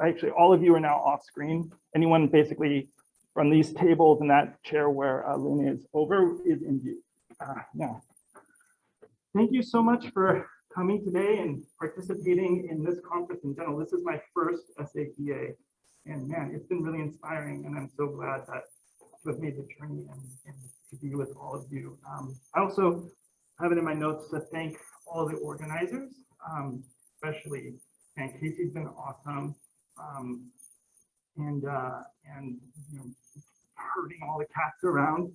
actually all of you are now off screen. Anyone basically from these tables and that chair where Lynn is over is in view. Now, thank you so much for coming today and participating in this conference in general. This is my first SAPA, and man, it's been really inspiring, and I'm so glad that to have made the journey and to be with all of you. I also have it in my notes to thank all the organizers, especially, and Casey's been awesome, and you know, herding all the cats around,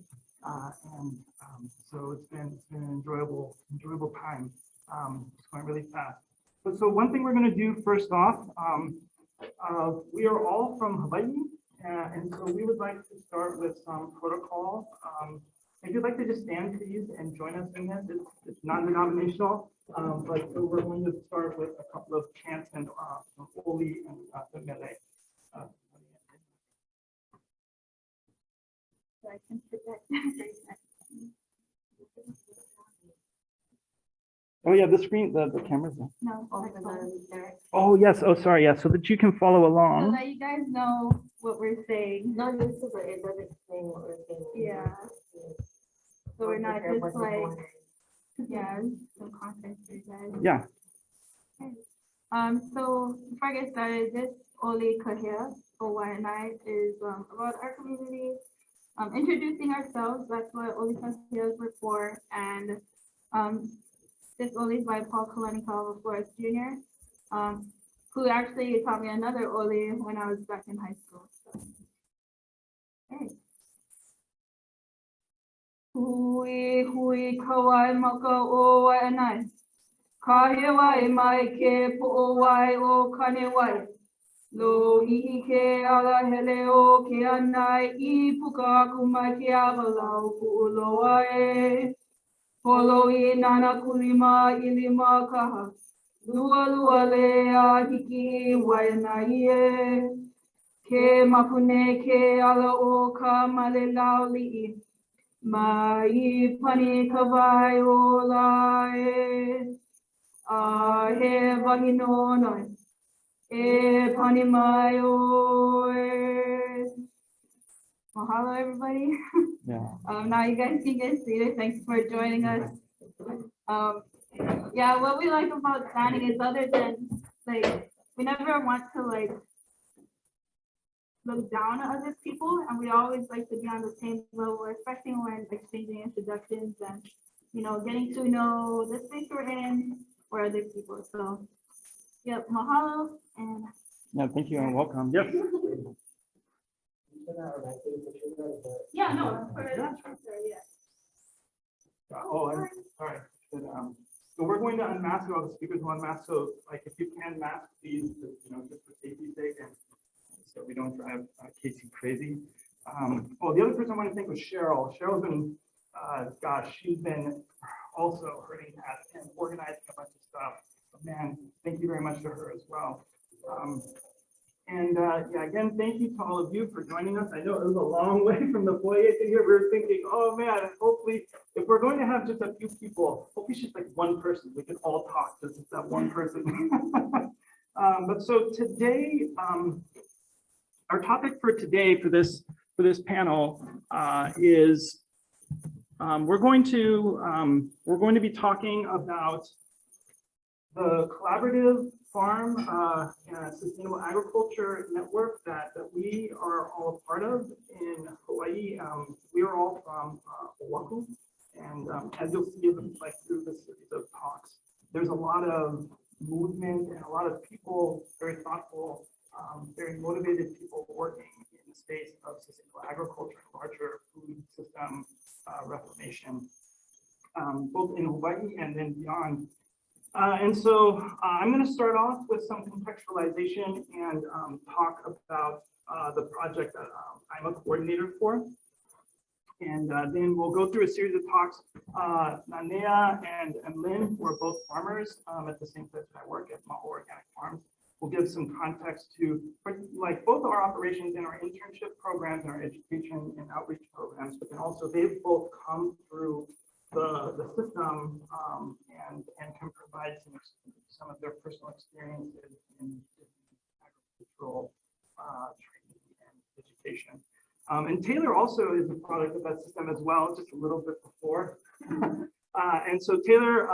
so it's been an enjoyable time. It's going really fast. But so one thing we're going to do first off, we are all from Hawaii, and so we would like to start with some protocol. If you'd like to just stand, please, and join us in this. It's non-denominational, but so we're going to start with a couple of chants and Oli and the Mele. So I can put that. Oh yeah, the screen, the camera's on. No, Oh yes, oh sorry, yeah, so that you can follow so along. that you guys know what we're saying. No, this is it doesn't explain what we're saying. Yeah. So we're not just like, yeah, some context for you guys. Yeah. So before I get started, this Oli Kahea Hawaiian is about our community, introducing ourselves. That's what Oli Kaheas were for, and this Oli is by Paul Kalanikava Flores Jr., who actually taught me another Oli when I was back in high school. So. Okay. Hui hui kawai maka o waenai. Kahe wai mai ke po o wai o kane wai. Lo ihi ke ala hele o ke anai I puka aku mai ke awalau Kualoa e. Holo I nana kulima I lima kaha. Lua lua le a hiki waenai e. Ke mapune ke ala o ka male lau li'i. Mai pani kawai o lai, a he wahi no noi, e pani mai o e. Mahalo, everybody. Yeah. Now you guys can get seated. Thanks for joining us. Yeah, what we like about standing is other than like we never want to like look down at other people, and we always like to be on the same level, especially when exchanging introductions and getting to know the space we're in or other people. So yep, mahalo and Yeah, thank you and welcome. Yes. yeah, no, that's part of that. Yeah. Oh, I'm sorry. So we're going to unmask all the speakers will unmask. So like if you can mask, please, just for safety's sake and so we don't drive Casey crazy. Oh, the other person I want to thank was Cheryl. Cheryl's been, gosh, she's been also herding cats and organizing a bunch of stuff. But man, thank you very much to her as well. Yeah, again, thank you to all of you for joining us. I know it was a long way from the foyer to here. We were thinking, oh man, hopefully, if we're going to have just a few people, hopefully just like one person, we can all talk to just that one person. But so today, our topic for today for this panel is we're going to be talking about the collaborative farm sustainable agriculture network that we are all a part of in Hawaii. We are all from Oahu, and as you'll see like through this series of talks, there's a lot of movement and a lot of people, very thoughtful, very motivated people working in the space of sustainable agriculture and larger food system reformation, both in Hawaii and then beyond. And so I'm going to start off with some contextualization and talk about the project that I'm a coordinator for. And then we'll go through a series of talks. Nanea and Lynn, who are both farmers at the same place that I work at, Maho Organic Farms, will give some context to like both our operations and our internship programs and our education and outreach programs, but then also they've both come through the system and can provide some of their personal experiences in agriculture. cultural training and education. And Taylor also is a product of that system as well, just a little bit before. And so Taylor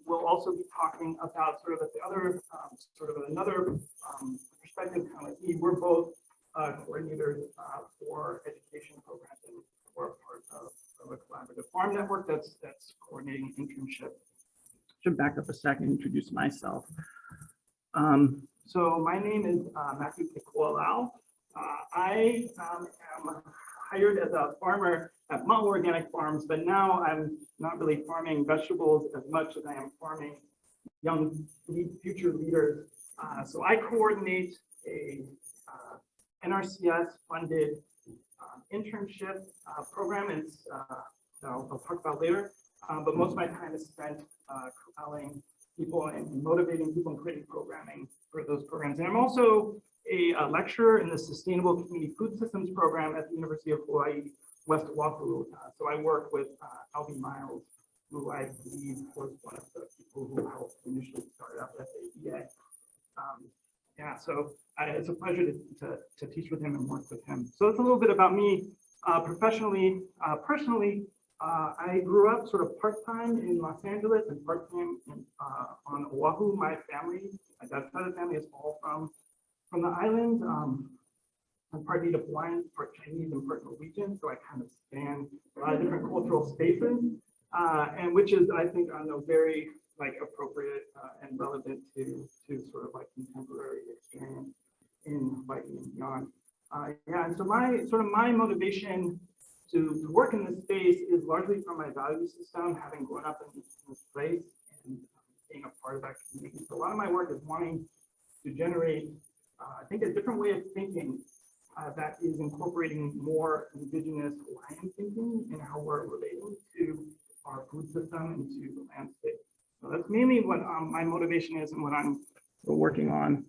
will also be talking about sort of at the other, sort of another perspective, kind of like we're both coordinators for education programs, and we're part of a collaborative farm network that's coordinating internship. Should back up a second, introduce myself. So my name is Matthew Kekoa Lau. I am hired as a farmer at Mountain Organic Farms, but now I'm not really farming vegetables as much as I am farming young future leaders. So I coordinate a NRCS funded internship program, and I'll talk about later. But most of my time is spent corralling people and motivating people and creating programming for those programs. And I'm also a lecturer in the Sustainable Community Food Systems program at the University of Hawaii, West Oahu. So I work with Albie Miles, who I believe was one of the people who helped initially start up SAEA. Yeah, so it's a pleasure to teach with him and work with him. So it's a little bit about me professionally. Personally, I grew up sort of part-time in Los Angeles and part-time on Oahu. My family, my dad's side of the family is all from the island. I'm part Native Hawaiian, part Chinese, and part Norwegian, so I kind of span a lot of different cultural spaces, and which is, I think, very like appropriate and relevant to sort of like contemporary experience in Hawaii and beyond. Yeah, and so my motivation to work in this space is largely from my value system, having grown up in this place and being a part of that community. So a lot of my work is wanting to generate, I think, a different way of thinking that is incorporating more Indigenous Hawaiian thinking in how we're relating to our food system and to the landscape. So that's mainly what my motivation is and what I'm working on.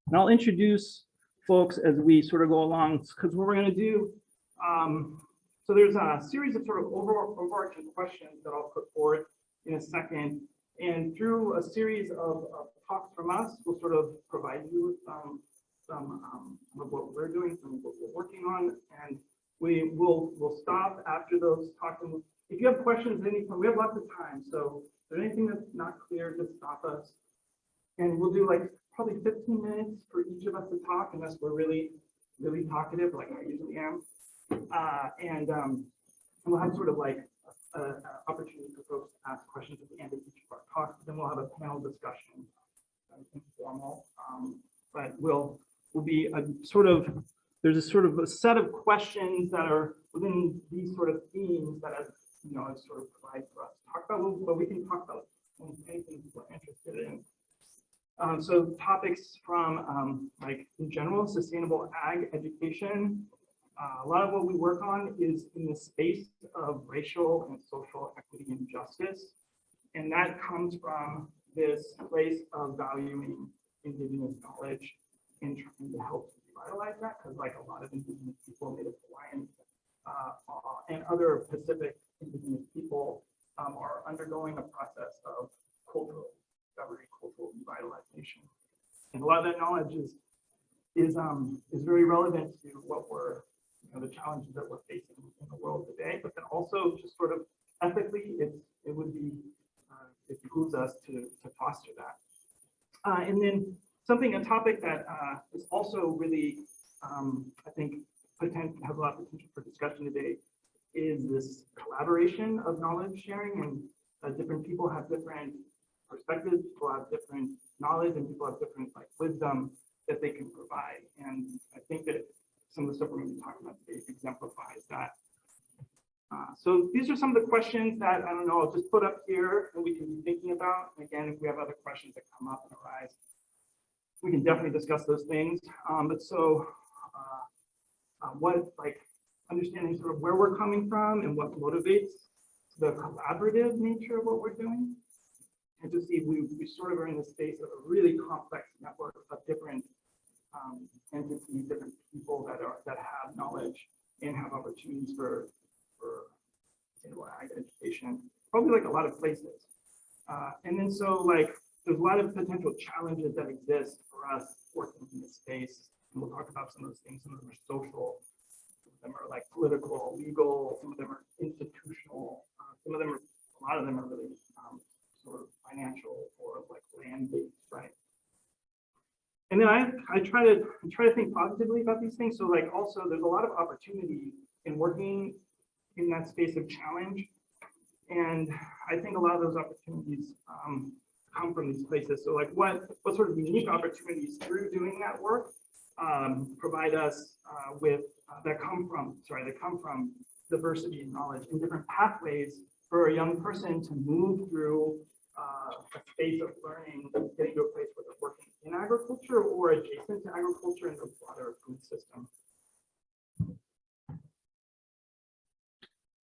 And I'll introduce folks as we sort of go along, because what we're going to do, so there's a series of sort of overarching questions that I'll put forward in a second. And through a series of talks from us, we'll sort of provide you with some of what we're doing, some of what we're working on, and we'll stop after those talks. And if you have questions at any point, we have lots of time. So if there's anything that's not clear, just stop us. And we'll do like probably 15 minutes for each of us to talk, unless we're really, really talkative, like I usually am. And we'll have sort of like an opportunity for folks to ask questions at the end of each of our talks. Then we'll have a panel discussion, informal, but we'll be a sort of, there's a sort of a set of questions that are within these sort of themes that as sort of provide for us to talk about, but we can talk about anything we're interested in. So topics from like in general, sustainable ag education. A lot of what we work on is in the space of racial and social equity and justice. And that comes from this place of valuing Indigenous knowledge and trying to help revitalize that, because like a lot of Indigenous people, Native Hawaiians, and other Pacific Indigenous people are undergoing a process of cultural discovery, cultural revitalization. And a lot of that knowledge is very relevant to what we're, the challenges that we're facing in the world today, but then also just sort of ethically, it would be, it behooves us to foster that. And then a topic that is also really, I think, has a lot of potential for discussion today is this collaboration of knowledge sharing, and different people have different perspectives, people have different knowledge, and people have different like wisdom that they can provide. And I think that some of the stuff we're going to be talking about today exemplifies that. So these are some of the questions that, I don't know, I'll just put up here and we can be thinking about. Again, if we have other questions that come up and arise, we can definitely discuss those things. But so what, like, understanding sort of where we're coming from and what motivates the collaborative nature of what we're doing. And to see we sort of are in the space of a really complex network of different entities, different people that have knowledge and have opportunities for sustainable ag education, probably like a lot of places. And then so like there's a lot of potential challenges that exist for us working in this space. And we'll talk about some of those things. Some of them are social, some of them are like political, legal, some of them are institutional, some of them are, a lot of them are really sort of financial or like land-based, right? And then I try to think positively about these things. So like also there's a lot of opportunity in working in that space of challenge. And I think a lot of those opportunities come from these places. So like what sort of unique opportunities through doing that work provide us with that come from diversity and knowledge and different pathways for a young person to move through a space of learning, getting to a place where they're working in agriculture or adjacent to agriculture in the broader food system.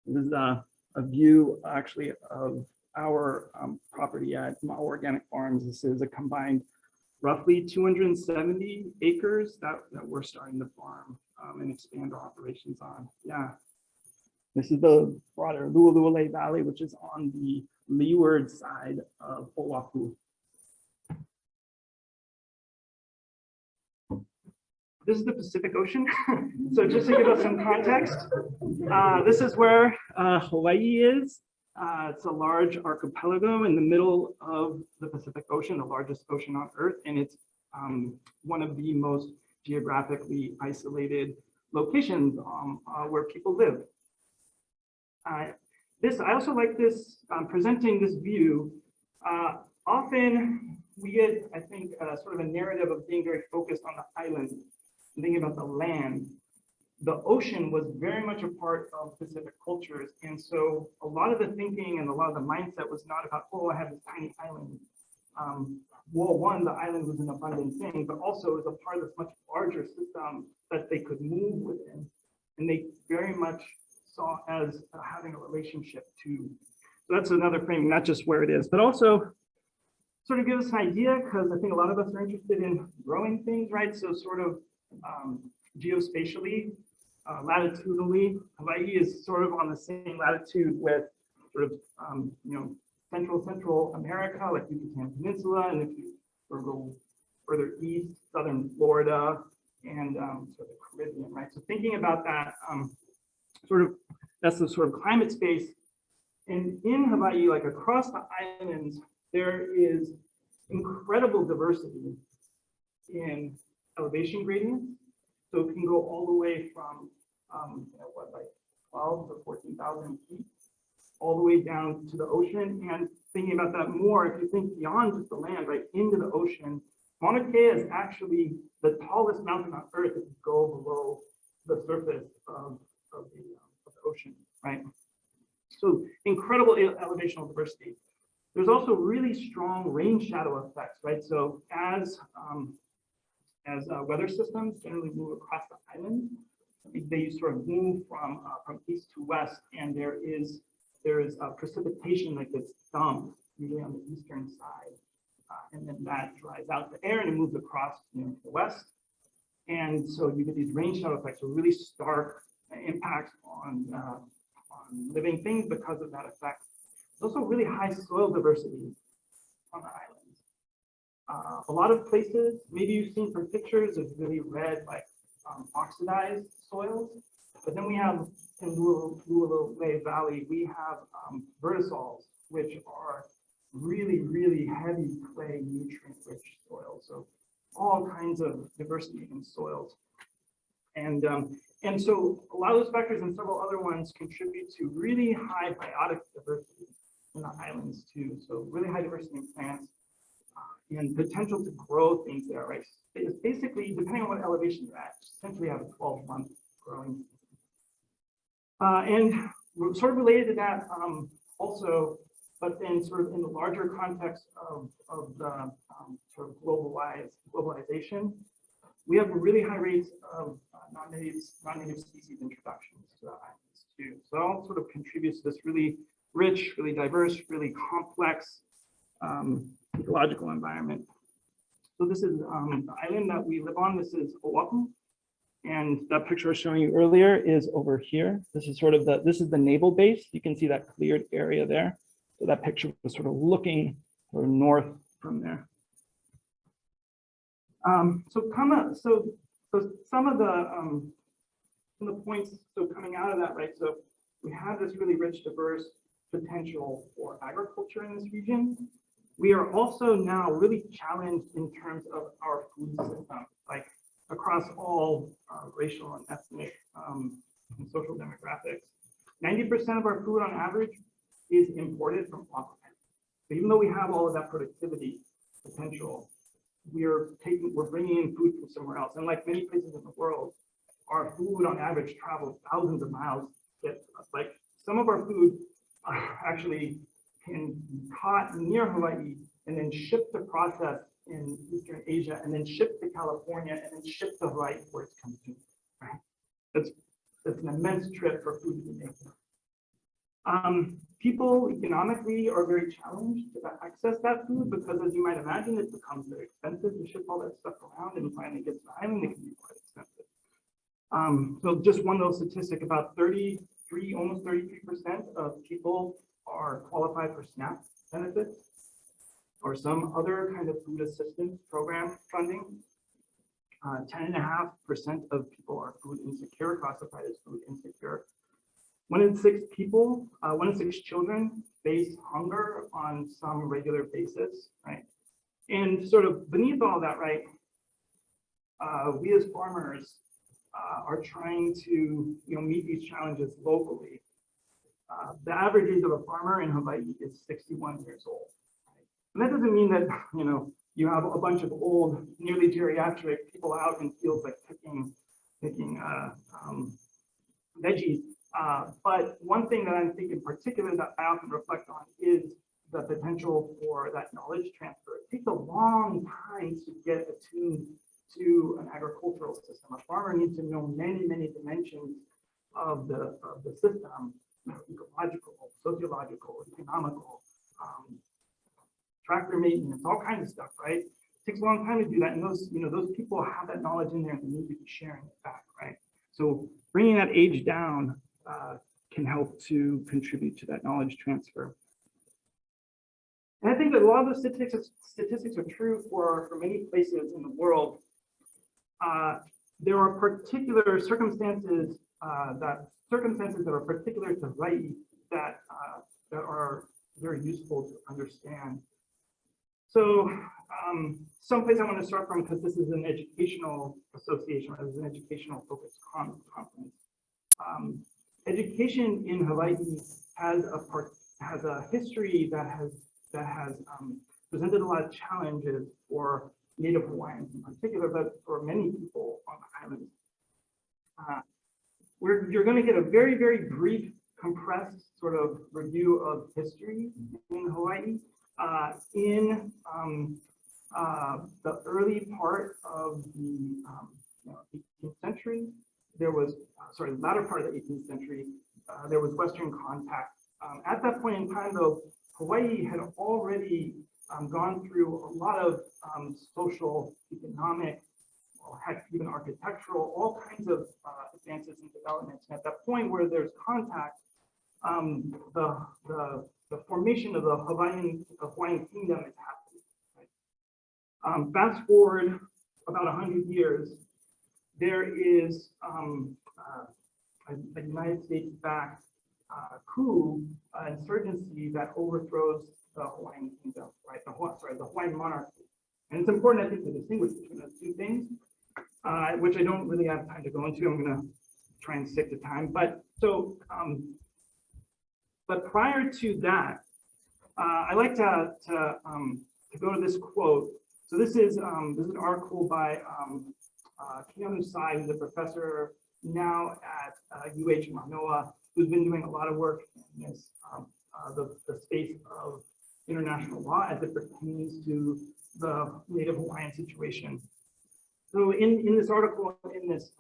This is a view actually of our property at Ma'o Organic Farms. This is a combined roughly 270 acres that we're starting to farm and expand our operations on. Yeah. This is the broader Lu'ulu'ule Valley, which is on the leeward side of Oahu. This is the Pacific Ocean. So just to give us some context, this is where Hawaii is. It's a large archipelago in the middle of the Pacific Ocean, the largest ocean on Earth, and it's one of the most geographically isolated locations where people live. I also like this, presenting this view. Often we get, I think, sort of a narrative of being very focused on the island, and thinking about the land. The ocean was very much a part of Pacific cultures. And so a lot of the thinking and a lot of the mindset was not about, oh, I have this tiny island. Well, one, the island was an abundant thing, but also it was a part of this much larger system that they could move within. And they very much saw as having a relationship to. So that's another framing, not just where it is, but also sort of give us an idea, because I think a lot of us are interested in growing things, right? So sort of geospatially, latitudinally, Hawaii is sort of on the same latitude with sort of, Central America, like Yucatan Peninsula, and if you sort of go further east, southern Florida, and sort of the Caribbean, right? So thinking about that, that's the sort of climate space. And in Hawaii, like across the islands, there is incredible diversity in elevation gradients. So it can go all the way from, like 12 to 14,000 feet, all the way down to the ocean. And thinking about that more, if you think beyond just the land, right, into the ocean, Mauna Kea is actually the tallest mountain on Earth if you go below the surface of the ocean, right? So incredible elevational diversity. There's also really strong rain shadow effects, right? So as weather systems generally move across the island, they sort of move from east to west, and there is precipitation that gets dumped usually on the eastern side, and then that dries out the air and it moves across to the west. And so you get these rain shadow effects, so really stark impacts on living things because of that effect. There's also really high soil diversity on the islands. A lot of places, maybe you've seen some pictures of really red, like oxidized soils, but then we have in Lu'ulu'ule Valley, we have vertisols, which are really, really heavy clay, nutrient-rich soils. So all kinds of diversity in soils. And so a lot of those factors and several other ones contribute to really high biotic diversity in the islands too. So really high diversity in plants and potential to grow things there, right? It's basically, depending on what elevation you're at, essentially have a 12-month growing season. And sort of related to that also, but then sort of in the larger context of the sort of globalization, we have really high rates of non-native species introductions to the islands too. So it all sort of contributes to this really rich, really diverse, really complex ecological environment. So this is the island that we live on. This is Oahu. And that picture I was showing you earlier is over here. This is sort of this is the naval base. You can see that cleared area there. So that picture was sort of looking sort of north from there. So some of the points, so coming out of that, right? So we have this really rich, diverse potential for agriculture in this region. We are also now really challenged in terms of our food system, like across all racial and ethnic and social demographics. 90% of our food on average is imported from off. So even though we have all of that productivity potential, we're bringing in food from somewhere else. And like many places in the world, our food on average travels thousands of miles to get to us. Like some of our food actually can be caught near Hawaii and then shipped to process in Eastern Asia and then shipped to California and then shipped to Hawaii where it's consumed. Right? That's an immense trip for food to be made. People economically are very challenged to access that food because, as you might imagine, it becomes very expensive to ship all that stuff around, and finally gets to the island, it can be quite expensive. So just one little statistic, about almost 33% of people are qualified for SNAP benefits or some other kind of food assistance program funding. 10.5% of people are food insecure, classified as food insecure. 1 in 6 people, 1 in 6 children face hunger on some regular basis, right? And sort of beneath all that, right, we as farmers are trying to meet these challenges locally. The average age of a farmer in Hawaii is 61 years old. Right? And that doesn't mean that you have a bunch of old, nearly geriatric people out in fields like picking veggies. But one thing that I think in particular that I often reflect on is the potential for that knowledge transfer. It takes a long time to get attuned to an agricultural system. A farmer needs to know many, many dimensions of the system, ecological, sociological, economical, tractor maintenance, all kinds of stuff, right? It takes a long time to do that, and those people have that knowledge in there and they need to be sharing it back, right? So bringing that age down can help to contribute to that knowledge transfer. And I think that a lot of those statistics are true for many places in the world. There are particular circumstances that are particular to Hawaii that are very useful to understand. So someplace I want to start from, because this is an educational association, this is an educational focused conference. Education in Hawaii has a history that has presented a lot of challenges for Native Hawaiians in particular, but for many people on the island. You're going to get a very, very brief, compressed sort of review of history in Hawaii. In the early part of the 18th century, there was, latter part of the 18th century, there was Western contact. At that point in time, though, Hawaii had already gone through a lot of social, economic, or heck, even architectural, all kinds of advances and developments. And at that point where there's contact, the formation of the Hawaiian kingdom is happening. Right? Fast forward about 100 years, there is a United States-backed coup, insurgency that overthrows the Hawaiian kingdom, right? The Hawaiian monarchy. And it's important, I think, to distinguish between those two things, which I don't really have time to go into. I'm going to try and stick to time. But so, but prior to that, I like to go to this quote. So this is an article by Keanu Sai, who's a professor now at UH Manoa, who's been doing a lot of work in this the space of international law as it pertains to the Native Hawaiian situation. So in this article, in this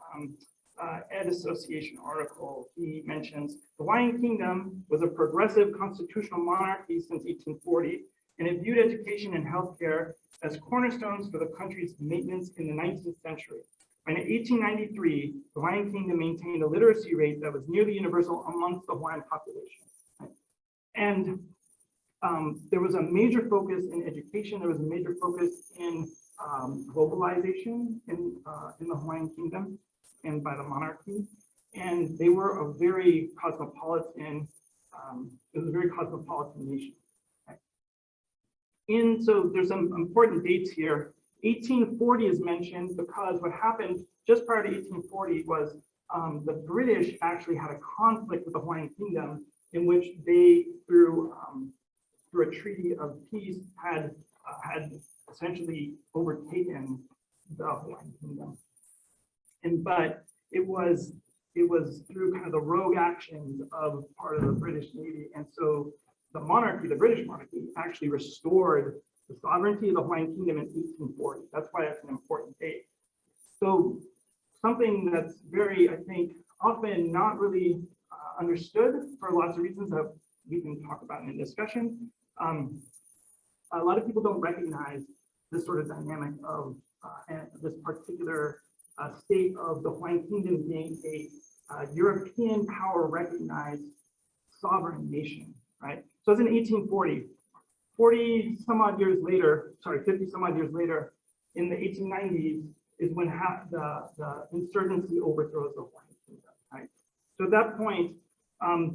Ed Association article, he mentions the Hawaiian Kingdom was a progressive constitutional monarchy since 1840, and it viewed education and healthcare as cornerstones for the country's maintenance in the 19th century. And in 1893, the Hawaiian Kingdom maintained a literacy rate that was nearly universal amongst the Hawaiian population. Right? And there was a major focus in education. There was a major focus in globalization in the Hawaiian Kingdom and by the monarchy. And they were a very cosmopolitan, it was a very cosmopolitan nation. Right? And so there's some important dates here. 1840 is mentioned because what happened just prior to 1840 was the British actually had a conflict with the Hawaiian Kingdom in which they, through a treaty of peace, had essentially overtaken the Hawaiian Kingdom. But it was through kind of the rogue actions of part of the British Navy. And so the monarchy, the British monarchy, actually restored the sovereignty of the Hawaiian Kingdom in 1840. That's why that's an important date. So something that's very, I think, often not really understood for lots of reasons that we can talk about in the discussion. A lot of people don't recognize this sort of dynamic of this particular state of the Hawaiian Kingdom being a European power recognized sovereign nation, right? So it's in 1840, 40 some odd years later, sorry, 50 some odd years later, in the 1890s is when the insurgency overthrows the Hawaiian Kingdom, right? So at that point,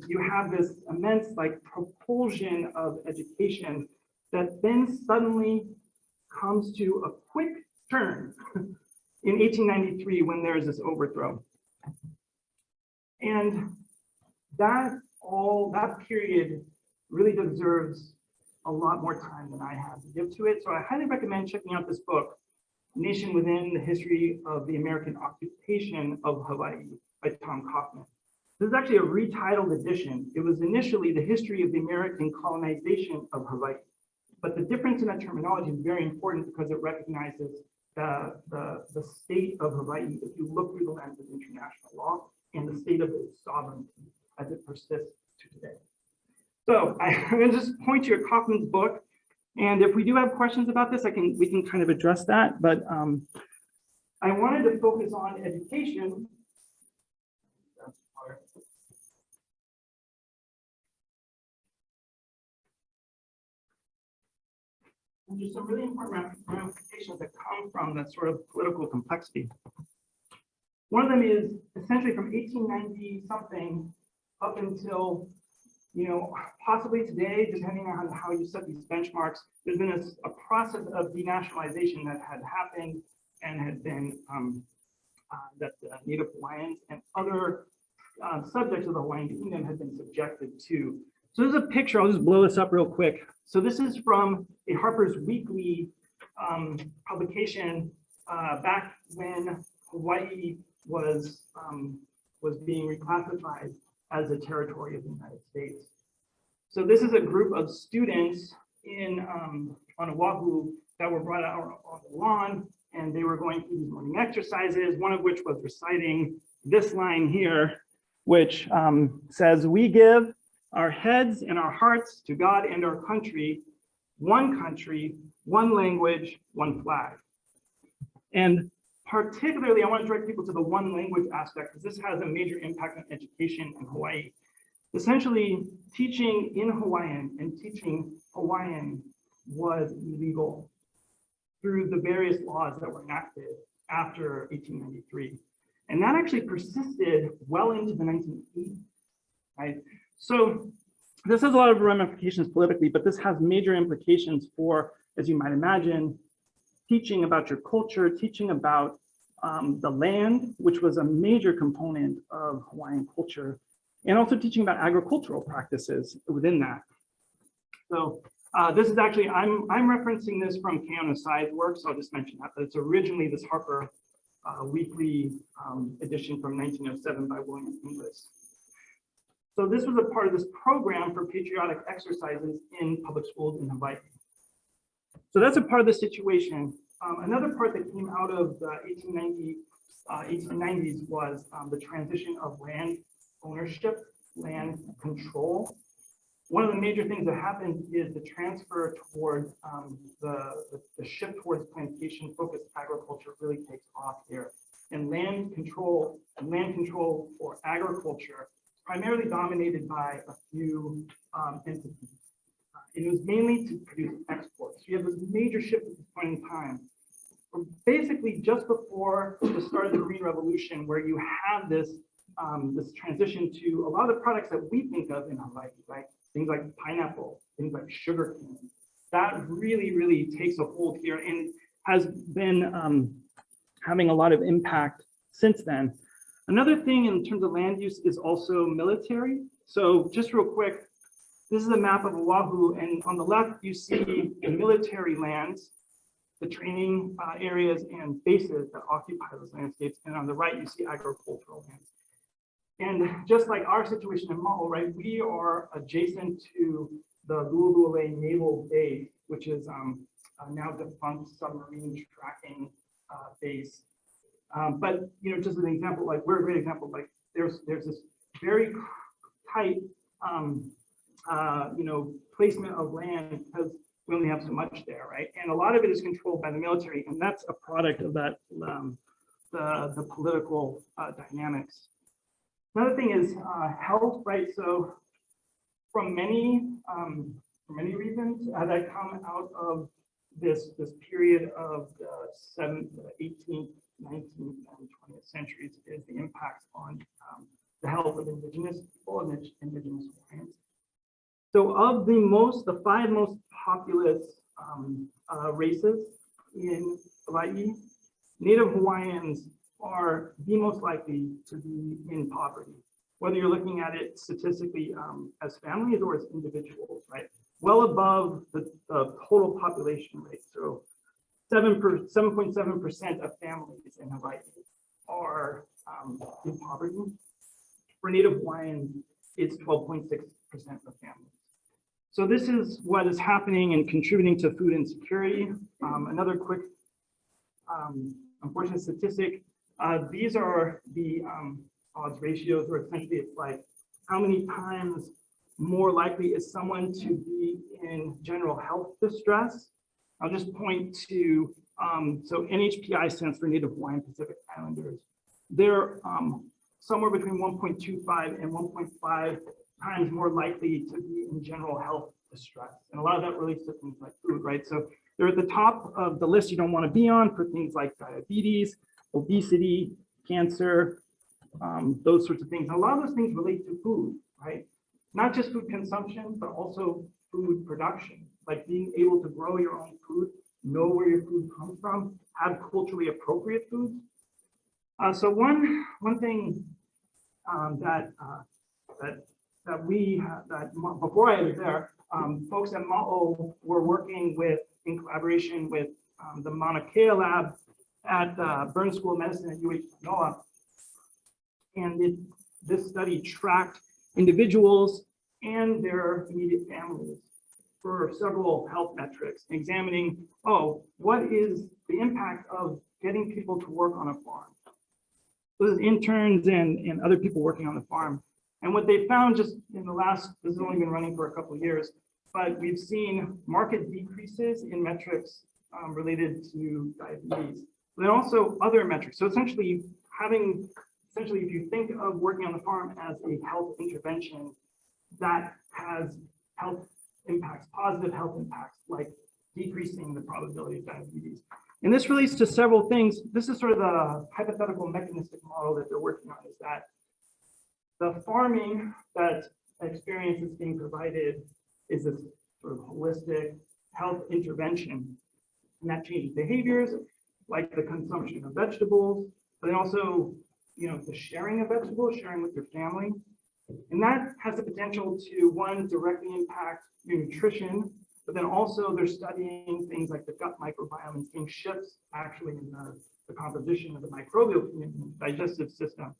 you have this immense like propulsion of education that then suddenly comes to a quick turn in 1893 when there's this overthrow. And that period really deserves a lot more time than I have to give to it. So I highly recommend checking out this book, Nation Within: The History of the American Occupation of Hawaii by Tom Kaufman. This is actually a retitled edition. It was initially The History of the American Colonization of Hawaii. But the difference in that terminology is very important because it recognizes the state of Hawaii if you look through the lens of international law and the state of its sovereignty as it persists to today. So I'm going to just point you at Kaufman's book. And if we do have questions about this, we can kind of address that. But I wanted to focus on education. And there's some really important ramifications that come from that sort of political complexity. One of them is essentially from 1890 something up until, possibly today, depending on how you set these benchmarks, there's been a process of denationalization that had happened and had been that Native Hawaiians and other subjects of the Hawaiian Kingdom had been subjected to. So there's a picture, I'll just blow this up real quick. So this is from a Harper's Weekly publication back when Hawaii was being reclassified as a territory of the United States. So this is a group of students on Oahu that were brought out on the lawn, and they were going through these morning exercises, one of which was reciting this line here, which says, "We give our heads and our hearts to God and our country, one language, one flag." And particularly, I want to direct people to the one language aspect because this has a major impact on education in Hawaii. Essentially, teaching in Hawaiian and teaching Hawaiian was illegal through the various laws that were enacted after 1893. And that actually persisted well into the 1980s, right? So this has a lot of ramifications politically, but this has major implications for, as you might imagine, teaching about your culture, teaching about the land, which was a major component of Hawaiian culture, and also teaching about agricultural practices within that. So this is actually, I'm referencing this from Keanu Sai's work, so I'll just mention that, but it's originally this Harper Weekly edition from 1907 by William Inglis. So this was a part of this program for patriotic exercises in public schools in Hawaii. So that's a part of the situation. Another part that came out of the 1890s was the transition of land ownership, land control. One of the major things that happened is the transfer towards the shift towards plantation focused agriculture really takes off here. And land control for agriculture primarily dominated by a few entities. It was mainly to produce exports. So you have this major shift at this point in time. basically just before the start of the Green Revolution, where you have this this transition to a lot of the products that we think of in Hawaii, right? Things like pineapple, things like sugar cane. That really takes a hold here and has been having a lot of impact since then. Another thing in terms of land use is also military. So just real quick, this is a map of Oahu, and on the left you see the military lands, the training areas and bases that occupy those landscapes, and on the right you see agricultural lands. And just like our situation in Maho, right, we are adjacent to the Lu'ulu'ulei Naval Base, which is now defunct submarine tracking base. But you know, just as an example, like we're a great example. Like there's this very tight, you know, placement of land because we only have so much there, right? And a lot of it is controlled by the military, and that's a product of that the political dynamics. Another thing is health, right? So from many reasons that come out of this period of the 18th, 19th, and 20th centuries is the impacts on the health of Indigenous people and Indigenous Hawaiians. So of the 5 most populous races in Hawaii, Native Hawaiians are the most likely to be in poverty, whether you're looking at it statistically as families or as individuals, right? Well above the total population rate. So 7.7% of families in Hawaii are in poverty. For Native Hawaiians, it's 12.6% of families. So this is what is happening and contributing to food insecurity. Another quick unfortunate statistic. These are the odds ratios, or essentially it's like how many times more likely is someone to be in general health distress. I'll just point to, so NHPI stands for Native Hawaiian Pacific Islanders. They're somewhere between 1.25 and 1.5 times more likely to be in general health distress. And a lot of that relates to things like food, right? So they're at the top of the list you don't want to be on for things like diabetes, obesity, cancer, those sorts of things. And a lot of those things relate to food, right? Not just food consumption, but also food production, like being able to grow your own food, know where your food comes from, have culturally appropriate foods. So one thing before I was there, folks at Ma'o were working with, in collaboration with the Mauna Kea lab at Burn School of Medicine at Noah. And this study tracked individuals and their immediate families for several health metrics, examining, what is the impact of getting people to work on a farm? So this is interns and other people working on the farm. And what they found just in the last, this has only been running for a couple of years, but we've seen marked decreases in metrics related to diabetes, but then also other metrics. So essentially if you think of working on the farm as a health intervention that has health impacts, positive health impacts, like decreasing the probability of diabetes. And this relates to several things. This is sort of the hypothetical mechanistic model that they're working on, is that the farming that experience is being provided is this sort of holistic health intervention. And that changes behaviors, like the consumption of vegetables, but then also, you know, the sharing of vegetables, sharing with your family. And that has the potential to, one, directly impact your nutrition, but then also they're studying things like the gut microbiome and seeing shifts actually in the composition of the microbial digestive system.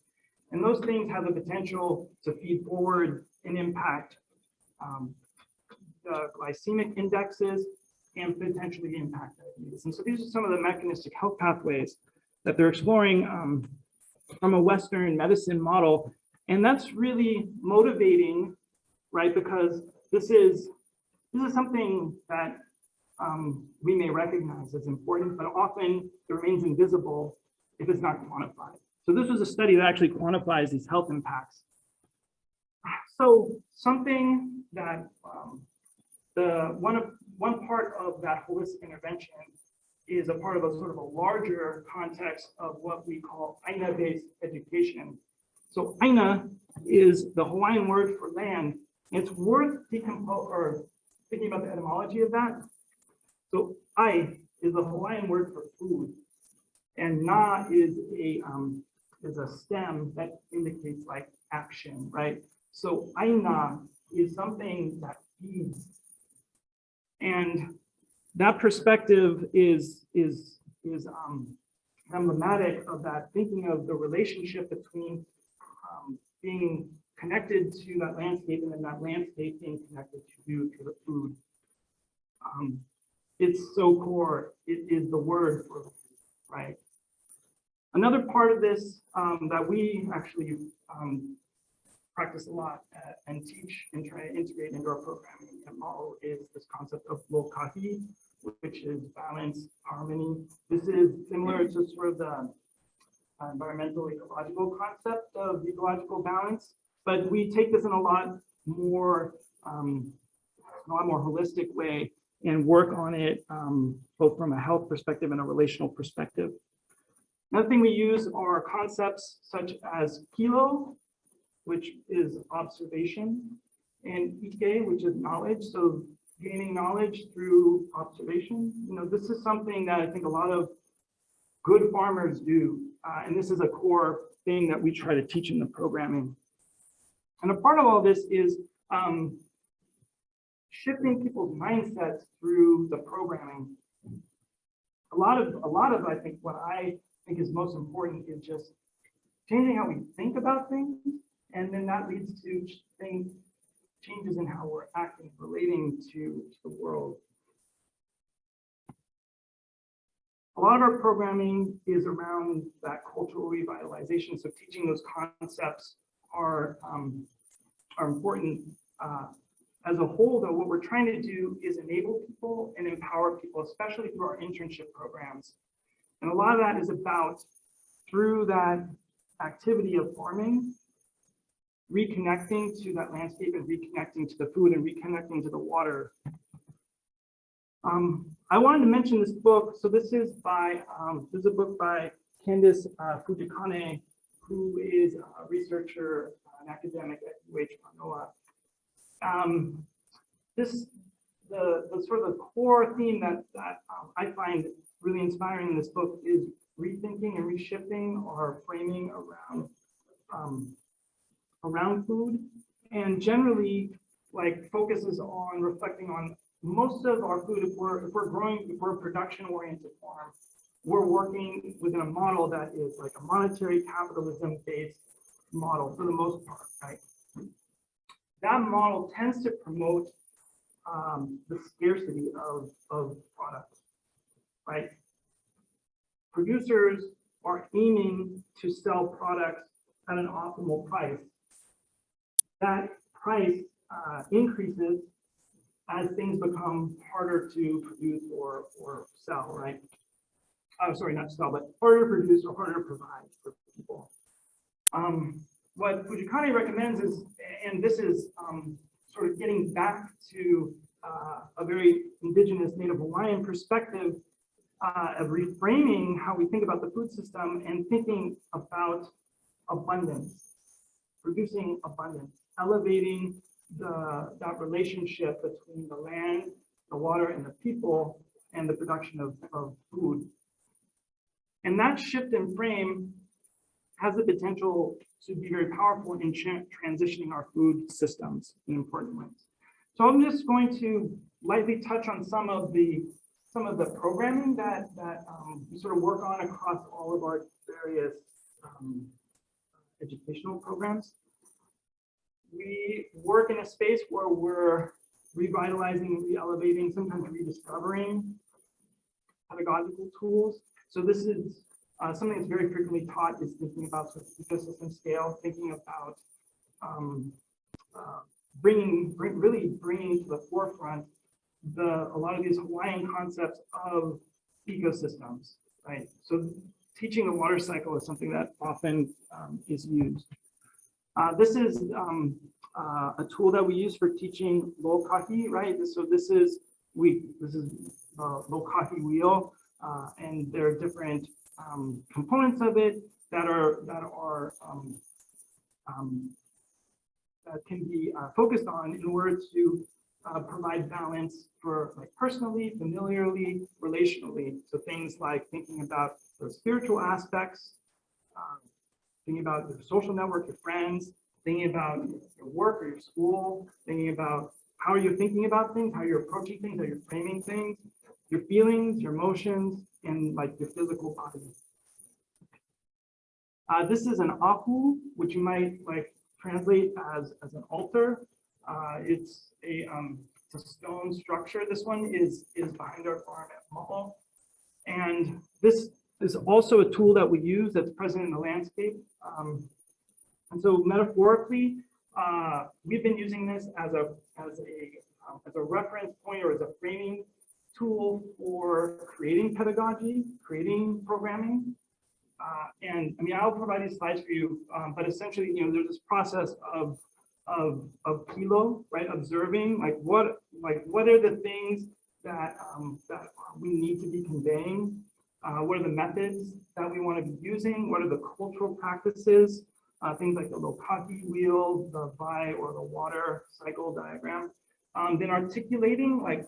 And those things have the potential to feed forward and impact the glycemic indexes and potentially impact diabetes. And so these are some of the mechanistic health pathways that they're exploring from a Western medicine model. And that's really motivating, right? Because this is something that we may recognize as important, but often it remains invisible if it's not quantified. So this was a study that actually quantifies these health impacts. So something that one part of that holistic intervention is a part of a sort of a larger context of what we call aina-based education. So aina is the Hawaiian word for land. It's worth thinking about the etymology of that. So ai is the Hawaiian word for food, and na is a stem that indicates like action, right? So aina is something that feeds, and that perspective is emblematic of that, thinking of the relationship between being connected to that landscape and then that landscape being connected to the food. It's so core. It is the word for food, right? Another part of this that we actually practice a lot and teach and try to integrate into our programming and model is this concept of lokahi, which is balance, harmony. This is similar to sort of the environmental ecological concept of ecological balance, but we take this in a lot more holistic way and work on it both from a health perspective and a relational perspective. Another thing we use are concepts such as kilo, which is observation, and ike, which is knowledge. So gaining knowledge through observation. You know, this is something that I think a lot of good farmers do. And this is a core thing that we try to teach in the programming. And a part of all this is shifting people's mindsets through the programming. A lot of I think what I think is most important is just changing how we think about things, and then that leads to changes in how we're acting, relating to the world. A lot of our programming is around that cultural revitalization. So teaching those concepts are important. As a whole, though, what we're trying to do is enable people and empower people, especially through our internship programs. And a lot of that is about, through that activity of farming, reconnecting to that landscape and reconnecting to the food and reconnecting to the water. I wanted to mention this book. So this is a book by Candice Fujikane, who is a researcher, an academic at Kualoa. The sort of the core theme that I find really inspiring in this book is rethinking and reshifting our framing around food, and generally like focuses on reflecting on most of our food. If we're a production oriented farm, we're working within a model that is like a monetary capitalism based model for the most part, right? That model tends to promote the scarcity of products, right? Producers are aiming to sell products at an optimal price. That price increases as things become harder to produce or sell, right? I'm sorry, not sell, but harder to produce or harder to provide for people. What Fujikane recommends is, and this is sort of getting back to a very indigenous Native Hawaiian perspective of reframing how we think about the food system and thinking about abundance, producing abundance, elevating that relationship between the land, the water, and the people, and the production of food. And that shift in frame has the potential to be very powerful in transitioning our food systems in important ways. So I'm just going to lightly touch on some of the programming that we sort of work on across all of our various educational programs. We work in a space where we're revitalizing, re-elevating, sometimes rediscovering pedagogical tools. So this is something that's very frequently taught is thinking about sort of ecosystem scale, thinking about really bringing to the forefront a lot of these Hawaiian concepts of ecosystems, right? So teaching the water cycle is something that often is used. This is a tool that we use for teaching lokahi, right? So this is lokahi wheel. and there are different components of it that can be focused on in order to provide balance for like personally, familiarly, relationally. So things like thinking about the spiritual aspects, thinking about your social network, your friends, thinking about your work or your school, thinking about how you're thinking about things, how you're approaching things, how you're framing things, your feelings, your emotions, and like your physical body. This is an ahu, which you might like translate as an altar. It's a stone structure. This one is behind our farm at Maho. And this is also a tool that we use that's present in the landscape. And so metaphorically, we've been using this as a reference point or as a framing tool for creating pedagogy, creating programming. And I mean, I'll provide these slides for you, but essentially, you know, there's this process of kilo, right? Observing, like what are the things that we need to be conveying? What are the methods that we want to be using? What are the cultural practices? Things like the lokaki wheel, the vai or the water cycle diagram. Then articulating like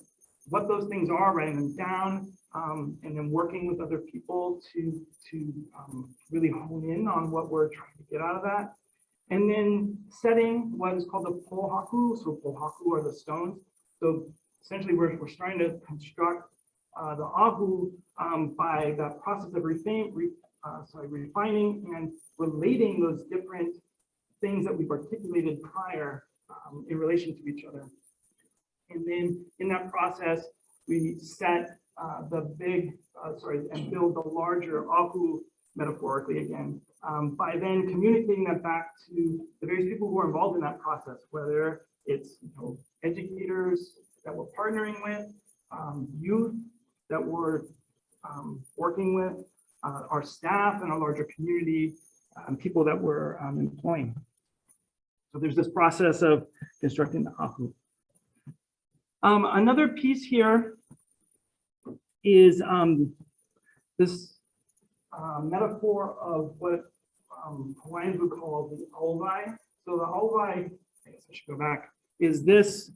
what those things are, writing them down, and then working with other people to really hone in on what we're trying to get out of that. And then setting what is called the pohaku. So pohaku are the stones. So essentially we're starting to construct the ahu by that process of refining and relating those different things that we've articulated prior in relation to each other. And then in that process, we set and build the larger ahu metaphorically again, by then communicating that back to the various people who are involved in that process, whether it's educators that we're partnering with, youth that we're working with, our staff and our larger community, people that we're employing. So there's this process of constructing the ahu. Another piece here is this metaphor of what Hawaiians would call the aowai. So the aowai, I guess I should go back, is this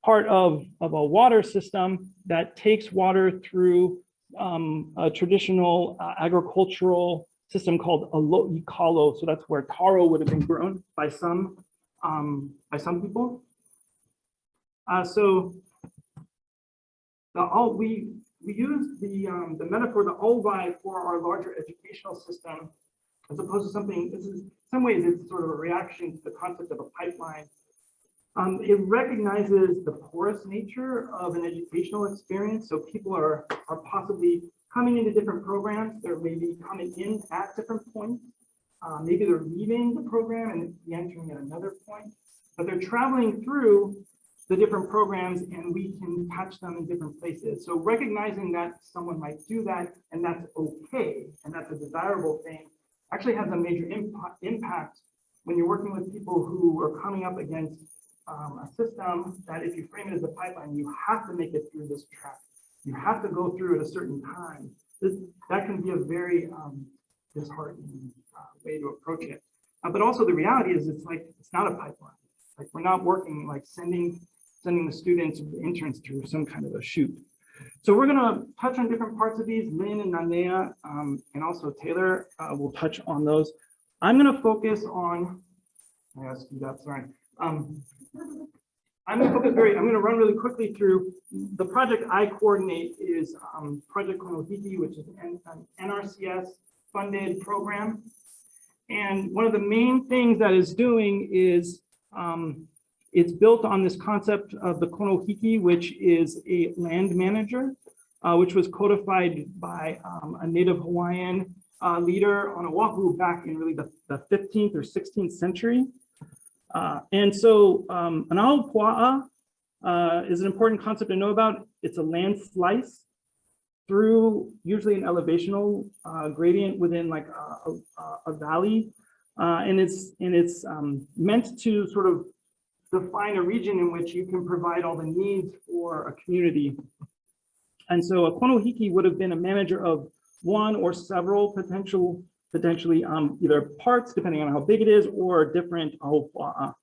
part of a water system that takes water through a traditional agricultural system called a lo'ikalo. So that's where taro would have been grown by some people. So we use the metaphor, the aowai, for our larger educational system, as opposed to something. This is, in some ways, it's sort of a reaction to the concept of a pipeline. It recognizes the porous nature of an educational experience. So people are possibly coming into different programs. They're maybe coming in at different points. Maybe they're leaving the program and entering at another point, but they're traveling through the different programs and we can catch them in different places. So recognizing that someone might do that and that's okay, and that's a desirable thing, actually has a major impact when you're working with people who are coming up against a system that, if you frame it as a pipeline, you have to make it through this track. You have to go through at a certain time. That can be a very disheartening way to approach it. But also the reality is it's not a pipeline. Like, we're not working like sending the students or the interns through some kind of a chute. So we're gonna touch on different parts of these. Lynn and Nanea and also Taylor will touch on those. I'm gonna focus on, I gotta speed up, sorry. I'm gonna run really quickly through the project I coordinate is Project Konohiki, which is an NRCS funded program. And one of the main things that it's doing is it's built on this concept of the Konohiki, which is a land manager, which was codified by a native Hawaiian leader on Oahu back in really the 15th or 16th century. And so an aopua'a is an important concept to know about. It's a land slice through usually an elevational gradient within like a valley. And it's meant to sort of define a region in which you can provide all the needs for a community. And so a Konohiki would have been a manager of one or several potentially either parts, depending on how big it is, or different ahupua'a.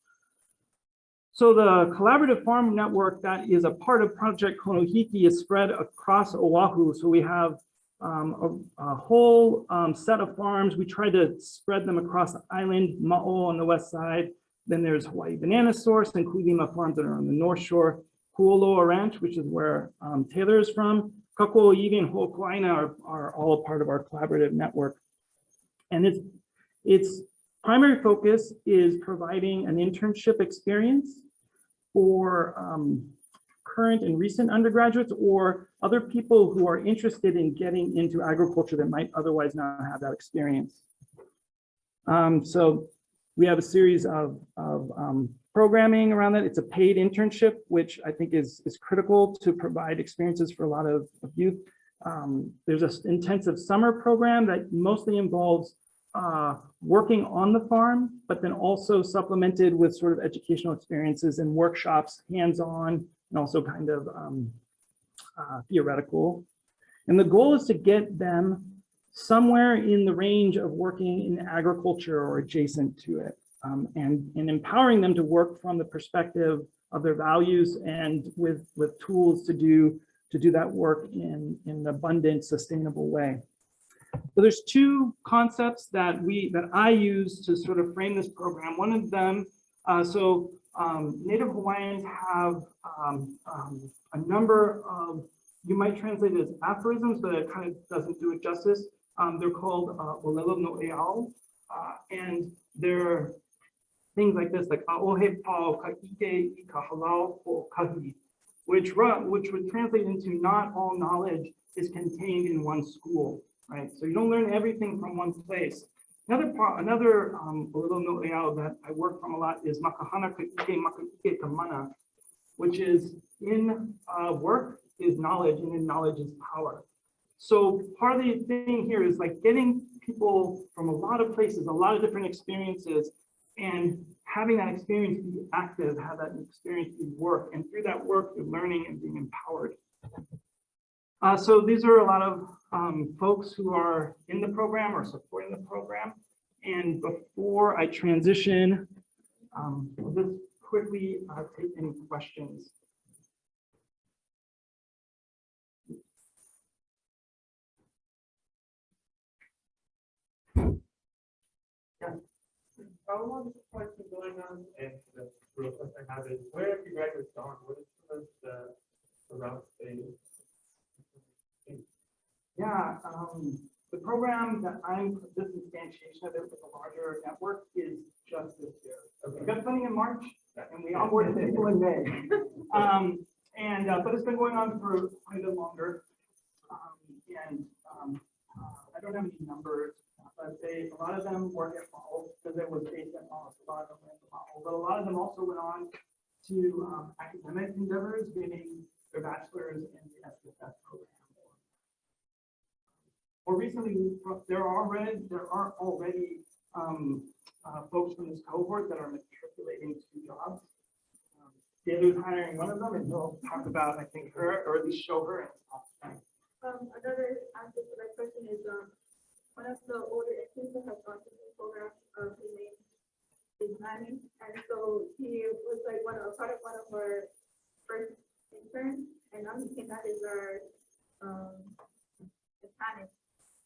So the collaborative farm network that is a part of Project Konohiki is spread across Oahu. So we have a whole set of farms. We try to spread them across the island, Ma'o on the west side. Then there's Hawaii Banana Source and Kuilima farms that are on the north shore. Kualoa Ranch, which is where Taylor is from. Kako'iwi and Ho'okaina are all a part of our collaborative network. And its primary focus is providing an internship experience for current and recent undergraduates or other people who are interested in getting into agriculture that might otherwise not have that experience. So we have a series of programming around that. It's a paid internship, which I think is critical to provide experiences for a lot of youth. There's an intensive summer program that mostly involves working on the farm, but then also supplemented with sort of educational experiences and workshops, hands-on, and also kind of theoretical. And the goal is to get them somewhere in the range of working in agriculture or adjacent to it, and empowering them to work from the perspective of their values and with tools to do that work in an abundant, sustainable way. So there's two concepts that I use to sort of frame this program. One of them, Native Hawaiians have a number of, you might translate it as aphorisms, but it kind of doesn't do it justice. They're called Olelo no Eao, and they're things like this, like Aohe pao ka ike I ka halau po kahi, which would translate into not all knowledge is contained in one school, right? So you don't learn everything from one place. Another Olelo no Eao that I work from a lot is makahana ka ike maka ike ka mana, which is in work is knowledge, and in knowledge is power. So part of the thing here is like getting people from a lot of places, a lot of different experiences, and having that experience be active, have that experience be work, and through that work, you're learning and being empowered. So these are a lot of folks who are in the program or supporting the program. And before I transition, I'll just quickly take any questions. Yeah. How long is the project been going on? And the real question I have is, where have you graduates gone? What is the route they? Yeah, the program that this instantiation of it with a larger network is just this year. Okay. We got funding in March, and we onboarded people in May. But it's been going on for quite a bit longer. I don't have any numbers, but a lot of them work at Ma'o because it was based at Ma'o. A lot of them went to Ma'o, but a lot of them also went on to academic endeavors, getting their bachelor's in the SFS program. More recently, there are already folks from this cohort that are matriculating to jobs. Taylor's hiring one of them, and he'll talk about, I think, her, or at least show her. Another answer to that question is one of the older interns that has gone through the program, his name is Manny, and so he was like part of one of our first interns, and now he came out as our panelist.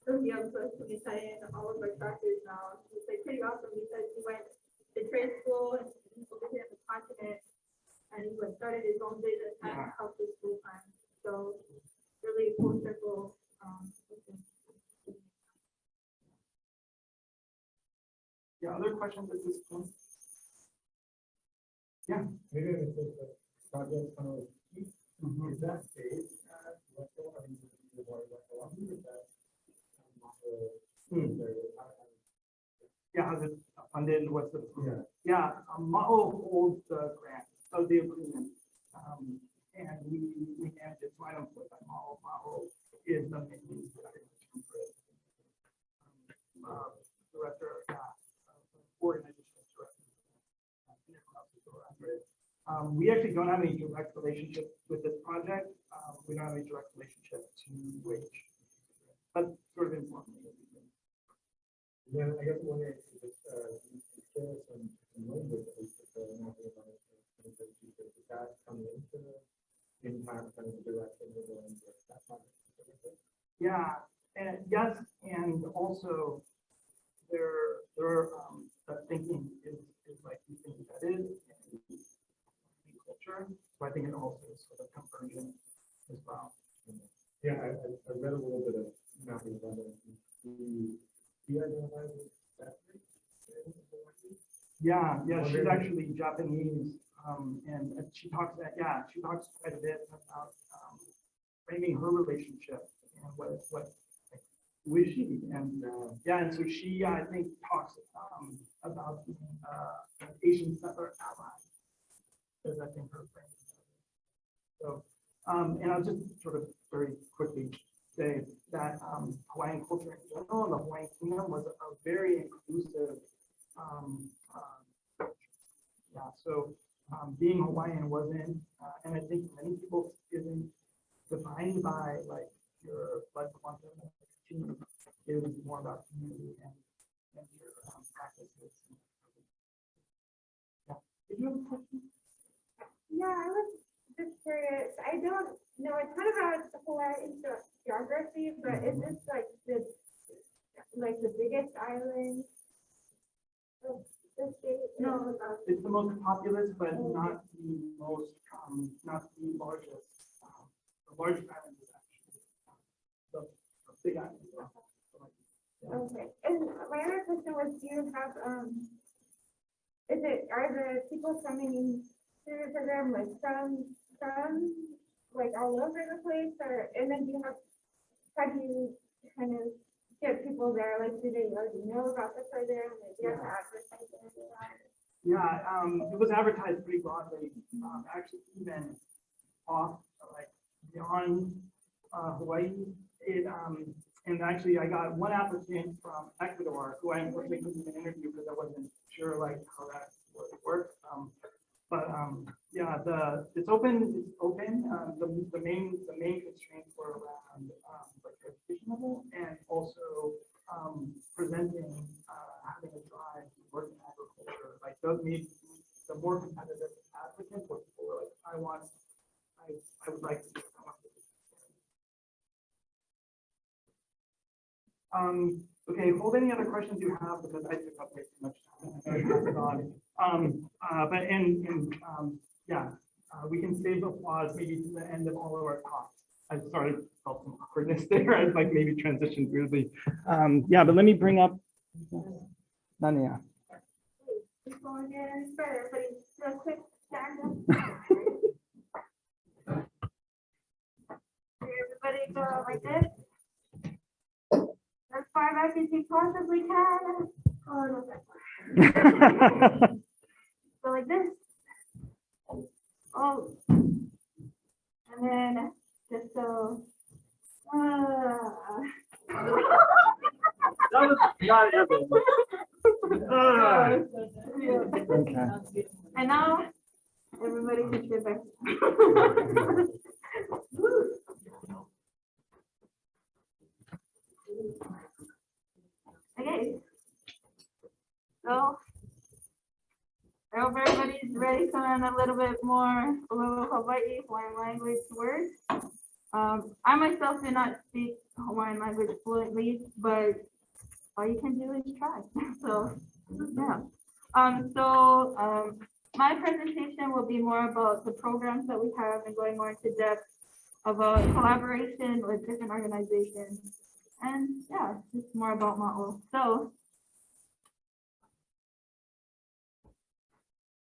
So he helps us to design all of our tractors now. It's like pretty awesome because he went to trade school and he's over here on the continent, and he started his own business and helped us full time. So really full circle. Yeah, other questions at this point? Yeah. Maybe this is the Project Konohiki. Is that based at Western? I mean, the board of Western, is that? Yeah, how's it funded? What's the Ma'o holds the grant of the agreement, and we manage it. So I don't put that Ma'o. Ma'o is the main director, organization director. We actually don't have any direct relationship with this project. we don't have any direct relationship to wage, but sort of informally. Yeah, I guess one area is share some language that we that coming into the impact kind of the direction we're going with that part. Yeah, and yes, and also their thinking is like you think that is and culture. So I think it also is sort of convergent as well. Yeah, I read a little bit of Matthew Levin. He identifies with that. Yeah, she's actually Japanese, and she talks quite a bit about framing her relationship and what who is she, and and so she I think talks about the Asian settler allies, as I think her frame. So, and I'll just sort of very quickly say that Hawaiian culture in general and the Hawaiian Kingdom was a very inclusive so being Hawaiian wasn't, and I think many people isn't defined by like your blood quantum. It was more about community and your practices. Yeah. Did you have a question? Yeah, I was just curious. I don't know a ton about the Hawaiian geography, but is this like the biggest island of the state? No, it's the most populous, but not the most, not the largest. The largest island is actually the big island. Okay. And my other question was, do you have are the people coming in through your program like from like all over the place, or and then how do you kind of get people there? Like, do they already know about the program? Like, do you have to advertise it? Yeah, it was advertised pretty broadly, actually even off like beyond Hawaii. And actually I got one applicant from Ecuador who I unfortunately couldn't even interview because I wasn't sure like how that would work. Yeah, it's open. The main constraints were around like education level and also presenting having a drive to work in agriculture. Like those made the more competitive applicants were people were like, I would like to come up with this. Okay, hold any other questions you have because I took up way too much time. We can save the applause maybe to the end of all of our talks. I sorry, felt some awkwardness there. I'd like maybe transition weirdly. But let me bring up Nania. Go again for everybody, real quick, stand up. Everybody go like this. As far back as you possibly can. Oh, no, that's far. Go like this. Oh. And then just so. That was not ever. Okay. And now everybody can sit back. Okay. So I hope everybody's ready to learn a little bit more Hawaiian language words. I myself do not speak Hawaiian language fluently, but all you can do is try. So yeah. My presentation will be more about the programs that we have and going more into depth about collaboration with different organizations. And yeah, it's more about Ma'o. So,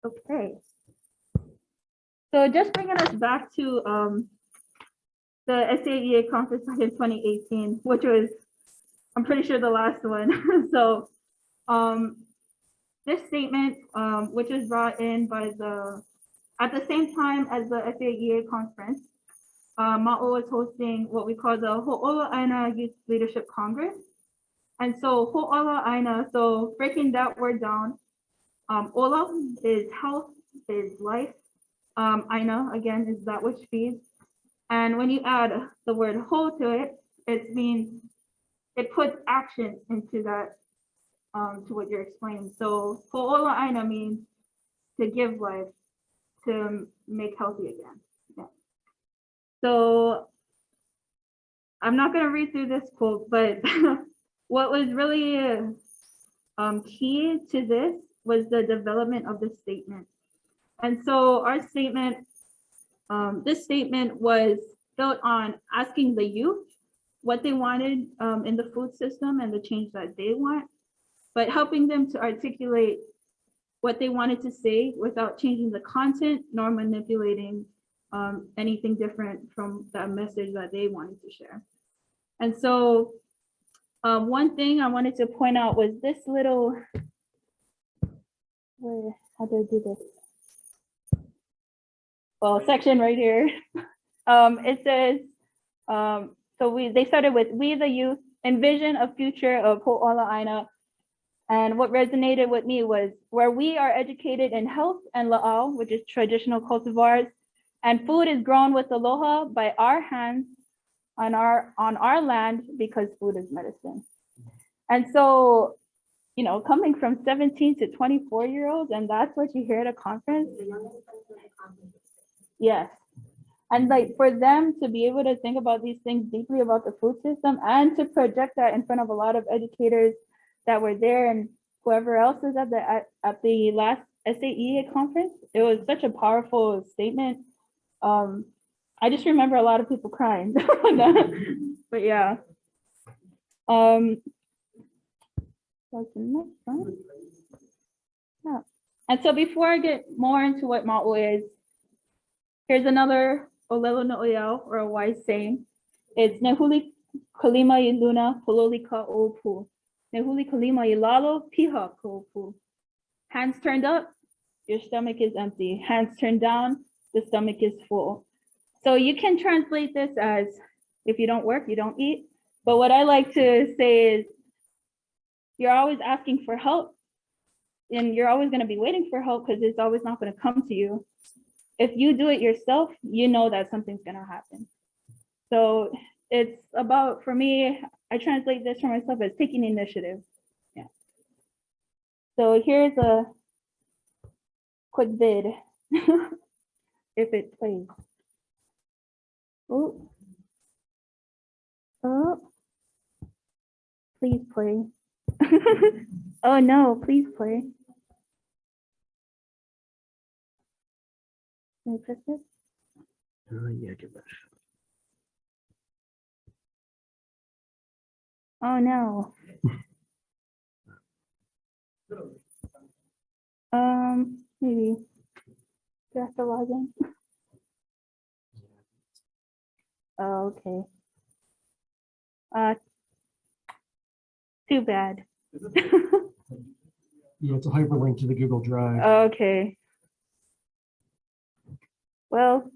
okay. So just bringing us back to the SAEA conference back in 2018, which was, I'm pretty sure, the last one. So this statement, which was brought in by at the same time as the SAEA conference, Ma'o was hosting what we call the Ho'ola'aina Youth Leadership Congress. And so Ho'ola'aina, so breaking that word down, Ola is health, is life. Aina, again, is that which feeds. And when you add the word whole to it, it means it puts action into that, to what you're explaining. So ho'ola aina means to give life, to make healthy again. Yeah. So I'm not going to read through this quote, but what was really key to this was the development of the statement. And so our statement, this statement was built on asking the youth what they wanted in the food system and the change that they want, but helping them to articulate what they wanted to say without changing the content nor manipulating anything different from that message that they wanted to share. And so one thing I wanted to point out was this little, how do I do this? Well, section right here. It says, they started with, we the youth envision a future of ho'ola aina. And what resonated with me was where we are educated in health and la'au, which is traditional cultivars, and food is grown with aloha by our hands on our land because food is medicine. And so, you know, coming from 17 to 24-year-olds, and that's what you hear at a conference. Yes. And like for them to be able to think about these things deeply about the food system and to project that in front of a lot of educators that were there and whoever else was at the last SAE conference, it was such a powerful statement. I just remember a lot of people crying. But yeah. That's the next one. Yeah. And so before I get more into what ma'o is, here's another olelo no'oiao, or a wise saying. It's nehuli kalima i luna pololi ka opu. Nehuli kalima i lalo piha ka opu. Hands turned up, your stomach is empty. Hands turned down, the stomach is full. So you can translate this as, if you don't work, you don't eat. But what I like to say is, you're always asking for help and you're always going to be waiting for help because it's always not going to come to you. If you do it yourself, you know that something's going to happen. So it's about, for me, I translate this for myself as taking initiative. Yeah. So here's a quick vid, if it plays. Oh. Oh. Please play. Oh no, please play. Can I press this? Yeah, give that a Oh no. Maybe. Do I have to log in? Oh, okay. Too bad. Yeah, it's a hyperlink to the Google Drive. Okay. Well,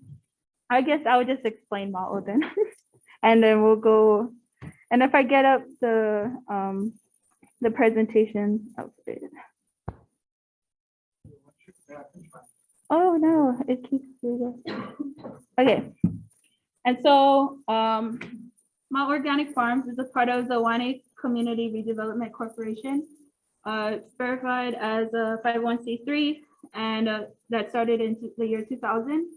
I guess I would just explain ma'o then. And then we'll go. And if I get up the presentation, I'll say it. Oh no, it keeps doing it. Okay. And so Mount Organic Farms is a part of the Hawaiian Community Redevelopment Corporation. It's verified as a 501c3, and that started in the year 2000.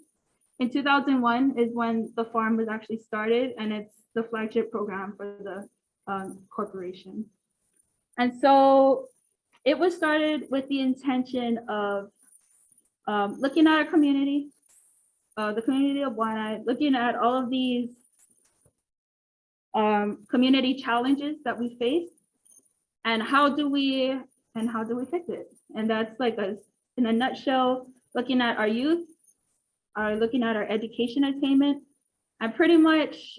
In 2001 is when the farm was actually started, and it's the flagship program for the corporation. And so it was started with the intention of looking at our community, the community of Waianae, looking at all of these community challenges that we face, and how do we fix it? And that's like in a nutshell, looking at our youth, looking at our education attainment, and pretty much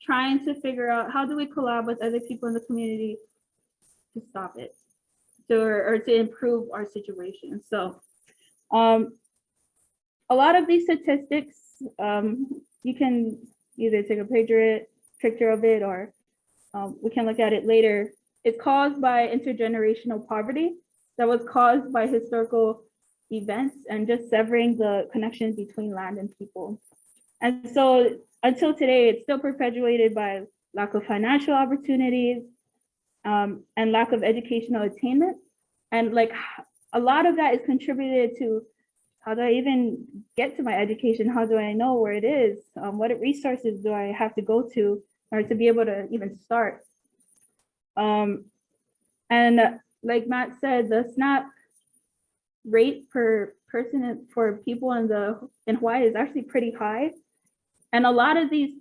trying to figure out how do we collab with other people in the community to stop it, or to improve our situation. So a lot of these statistics, you can either take a picture of it, or we can look at it later. It's caused by intergenerational poverty that was caused by historical events and just severing the connections between land and people. And so until today, it's still perpetuated by lack of financial opportunities and lack of educational attainment. And like a lot of that is contributed to how do I even get to my education? How do I know where it is? What resources do I have to go to or to be able to even start? And like Matt said, the SNAP rate per person for people in Hawaii is actually pretty high. And a lot of the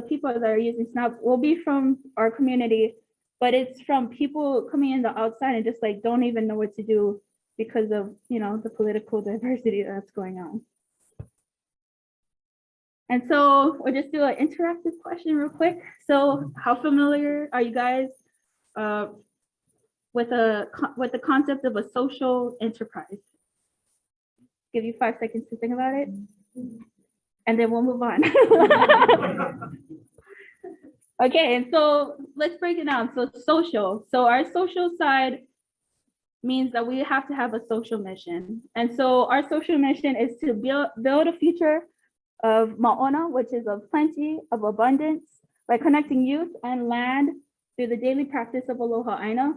people that are using SNAP will be from our community, but it's from people coming in the outside and just like don't even know what to do because of, you know, the political diversity that's going on. And so we'll just do an interactive question real quick. So how familiar are you guys with the concept of a social enterprise? Give you 5 seconds to think about it, and then we'll move on. Okay, and so let's break it down. So social. So our social side means that we have to have a social mission. And so our social mission is to build a future of ma'ona, which is of plenty, of abundance, by connecting youth and land through the daily practice of aloha aina,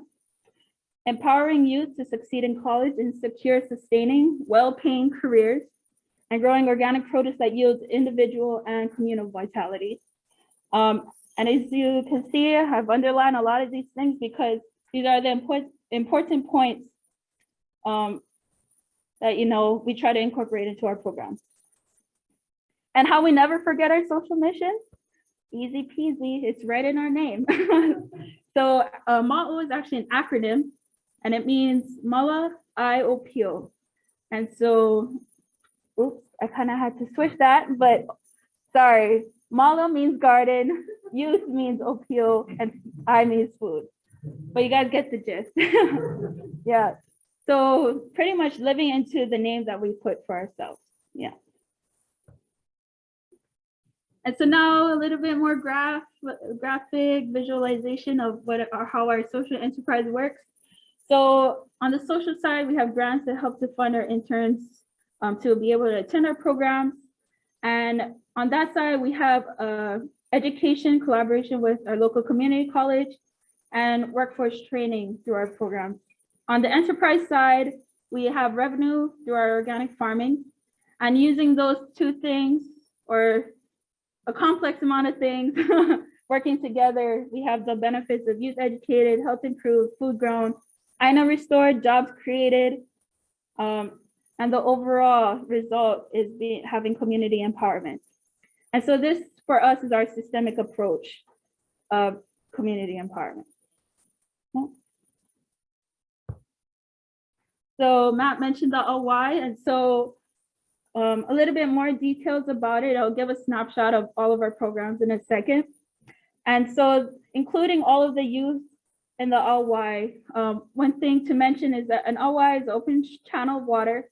empowering youth to succeed in college and secure sustaining, well-paying careers, and growing organic produce that yields individual and communal vitality. And as you can see, I've underlined a lot of these things because these are the important points that, you know, we try to incorporate into our programs. And how we never forget our social mission? Easy peasy, it's right in our name. So MA'O is actually an acronym, and it means Mala I Opio. And so, oops, I kind of had to switch that, but sorry. Mala means garden, youth means opio, and I means food. But you guys get the gist. Yeah. So pretty much living into the name that we put for ourselves. Yeah. And so now a little bit more graphic visualization of how our social enterprise works. So on the social side, we have grants that help to fund our interns to be able to attend our programs. And on that side, we have education collaboration with our local community college and workforce training through our programs. On the enterprise side, we have revenue through our organic farming, and using those two things, or a complex amount of things, working together, we have the benefits of youth educated, health improved, food grown, aina restored, jobs created, and the overall result is having community empowerment. And so this, for us, is our systemic approach of community empowerment. So Matt mentioned the Hawai, and so a little bit more details about it. I'll give a snapshot of all of our programs in a second. And so including all of the youth in the Hawai, one thing to mention is that an Hawai is an open channel of water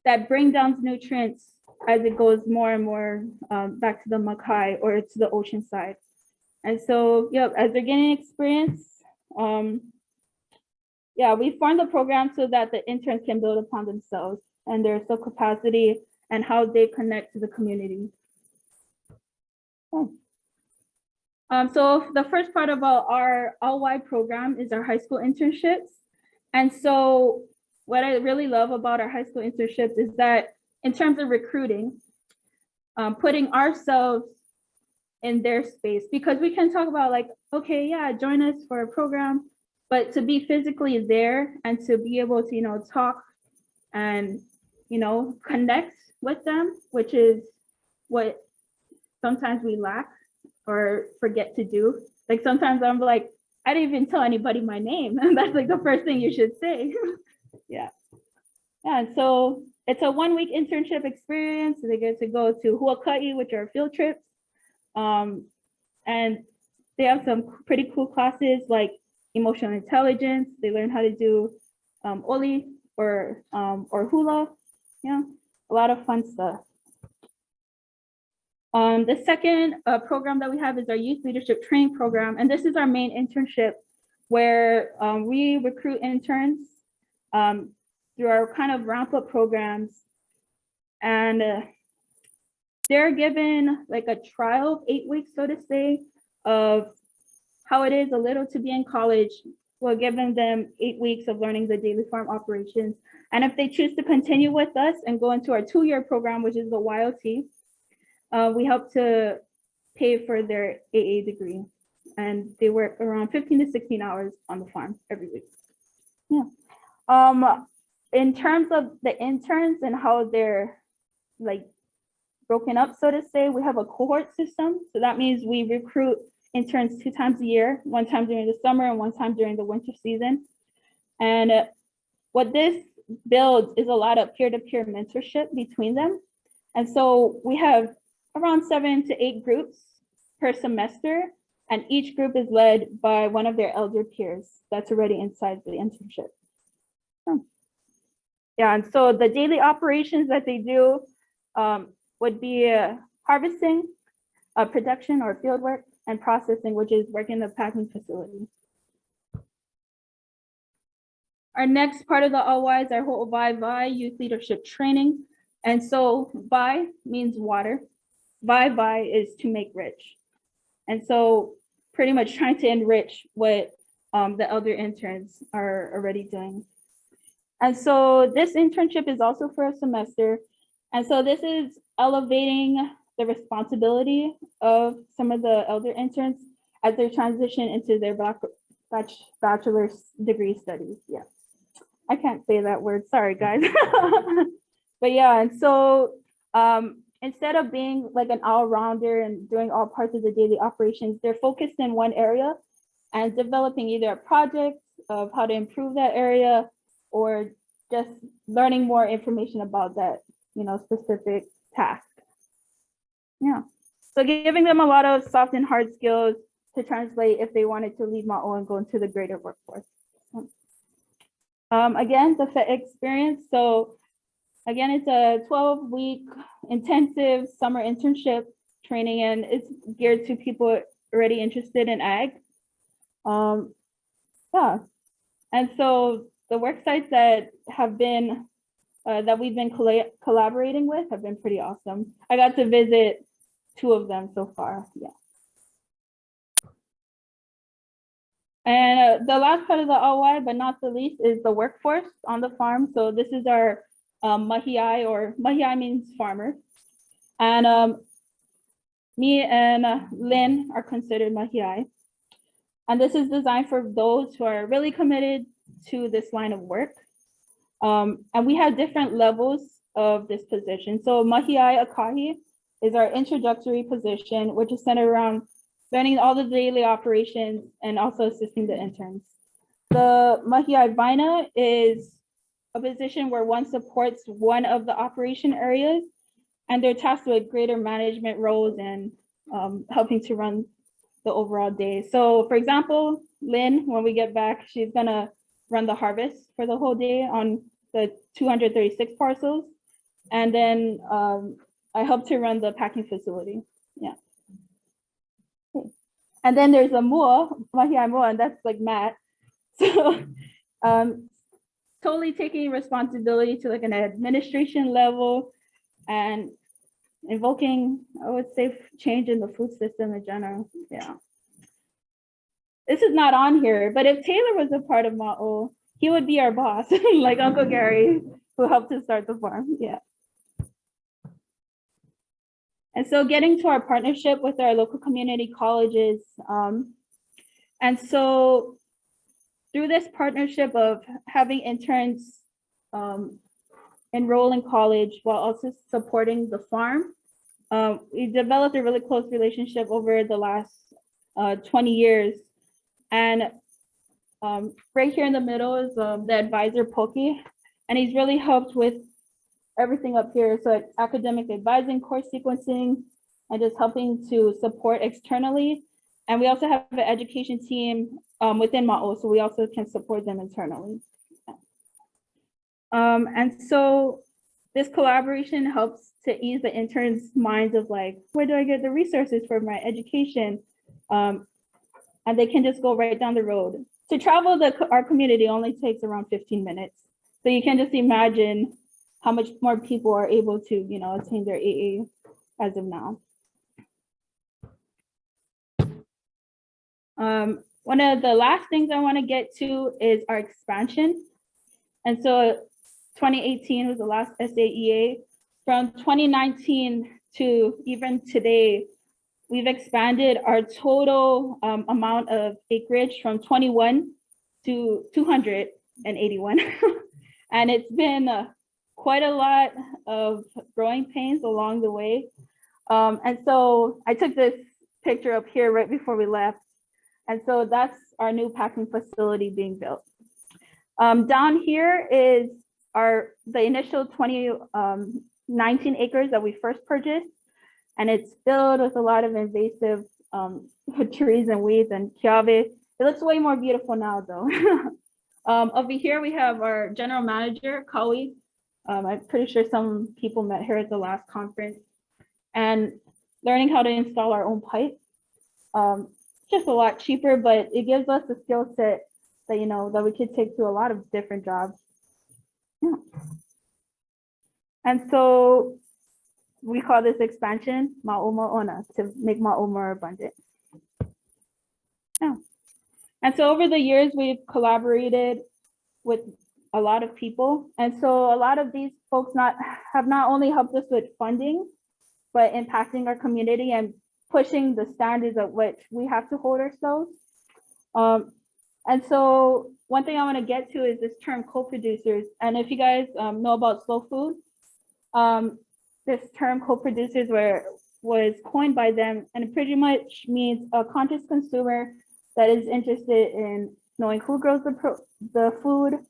that bring down nutrients as it goes more and more back to the makai or to the ocean side. And so, yeah, as they're getting experience, yeah, we formed the program so that the interns can build upon themselves and their self capacity and how they connect to the community. So the first part about our all-wide program is our high school internships. And so what I really love about our high school internships is that in terms of recruiting, putting ourselves in their space, because we can talk about like, okay, yeah, join us for a program, but to be physically there and to be able to, you know, talk and, you know, connect with them, which is what sometimes we lack or forget to do. Like sometimes I'm like, I didn't even tell anybody my name. And that's like the first thing you should say. Yeah. And so it's a 1-week internship experience. They get to go to Huaka'i, which are field trips. And they have some pretty cool classes like emotional intelligence. They learn how to do oli or hula. Yeah, a lot of fun stuff. The second program that we have is our youth leadership training program. And this is our main internship where we recruit interns through our kind of ramp up programs. And they're given like a trial of 8 weeks, so to say, of how it is a little to be in college. We're giving them 8 weeks of learning the daily farm operations. And if they choose to continue with us and go into our 2-year program, which is the YOT, we help to pay for their AA degree. And they work around 15 to 16 hours on the farm every week. Yeah. In terms of the interns and how they're like broken up, so to say, we have a cohort system. So that means we recruit interns 2 times a year, 1 time during the summer and 1 time during the winter season. And what this builds is a lot of peer-to-peer mentorship between them. And so we have around 7 to 8 groups per semester, and each group is led by one of their elder peers that's already inside the internship. Yeah, and so the daily operations that they do would be harvesting, production or field work, and processing, which is work in the packing facility. Our next part of the OY is our whole Vai youth leadership training. And so Vai means water. Vai is to make rich. And so pretty much trying to enrich what the elder interns are already doing. And so this internship is also for a semester. And so this is elevating the responsibility of some of the elder interns as they transition into their bachelor's degree studies. Yeah, I can't say that word, sorry guys. But yeah, and so instead of being like an all-rounder and doing all parts of the daily operations, they're focused in one area and developing either a project of how to improve that area or just learning more information about that, specific task. Yeah, so giving them a lot of soft and hard skills to translate if they wanted to leave Ma'o and go into the greater workforce. Again, the FET experience. So again, it's a 12-week intensive summer internship training, and it's geared to people already interested in ag. Yeah, and so the work sites that have been that we've been collaborating with have been pretty awesome. I got to visit 2 of them so far. Yeah. And the last part of the OY, but not the least, is the workforce on the farm. So this is our mahiai, or mahiai means farmer. And me and Lynn are considered mahiai. And this is designed for those who are really committed to this line of work. And we have different levels of this position. So mahiai akahi is our introductory position, which is centered around learning all the daily operations and also assisting the interns. The mahiai vaina is a position where one supports one of the operation areas, and they're tasked with greater management roles and helping to run the overall day. So for example, Lynn, when we get back, she's gonna run the harvest for the whole day on the 236 parcels. And then I help to run the packing facility. Yeah. Okay. And then there's a mua, mahiai mua, and that's like Matt. So totally taking responsibility to like an administration level and invoking, I would say, change in the food system in general. Yeah. This is not on here, but if Taylor was a part of Ma'o, he would be our boss, like Uncle Gary, who helped to start the farm. Yeah. And so getting to our partnership with our local community colleges. And so through this partnership of having interns enroll in college while also supporting the farm, we developed a really close relationship over the last 20 years. And right here in the middle is the advisor Poki, and he's really helped with everything up here. So academic advising, course sequencing, and just helping to support externally. And we also have an education team within Ma'o, so we also can support them internally. And so this collaboration helps to ease the interns' minds of like, where do I get the resources for my education? And they can just go right down the road. To travel our community only takes around 15 minutes. So you can just imagine how much more people are able to, attain their AA as of now. One of the last things I want to get to is our expansion. And so 2018 was the last SAEA. From 2019 to even today, we've expanded our total amount of acreage from 21 to 281. And it's been quite a lot of growing pains along the way. And so I took this picture up here right before we left. And so that's our new packing facility being built. Down here is the initial 2019 acres that we first purchased. And it's filled with a lot of invasive trees and weeds and kiave. It looks way more beautiful now though. Over here we have our general manager, Kawi. I'm pretty sure some people met her at the last conference. And learning how to install our own pipe. Just a lot cheaper, but it gives us a skill set that, you know, that we could take to a lot of different jobs. Yeah. And so we call this expansion Ma'oma Ona, to make Ma'o more abundant. Yeah. And so over the years, we've collaborated with a lot of people. And so a lot of these folks have not only helped us with funding, but impacting our community and pushing the standards at which we have to hold ourselves. And so one thing I want to get to is this term co-producers. And if you guys know about slow food, this term co-producers was coined by them, and it pretty much means a conscious consumer that is interested in knowing who grows the food,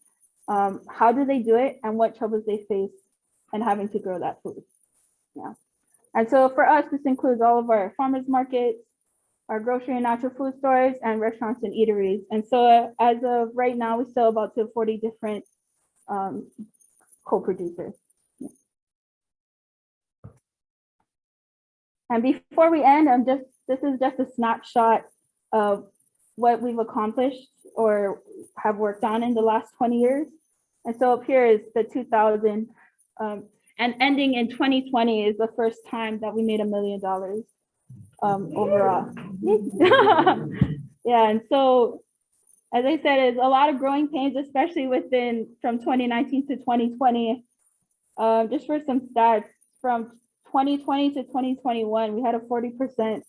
how do they do it, and what troubles they face in having to grow that food. Yeah. And so for us, this includes all of our farmers markets, our grocery and natural food stores, and restaurants and eateries. And so as of right now, we sell about 40 different co-producers. Yeah. And before we end, this is just a snapshot of what we've accomplished or have worked on in the last 20 years. And so up here is the 2000, and ending in 2020 is the first time that we made $1 million overall. Yeah, and so as I said, it's a lot of growing pains, especially from 2019 to 2020. Just for some stats, from 2020 to 2021, we had a 40%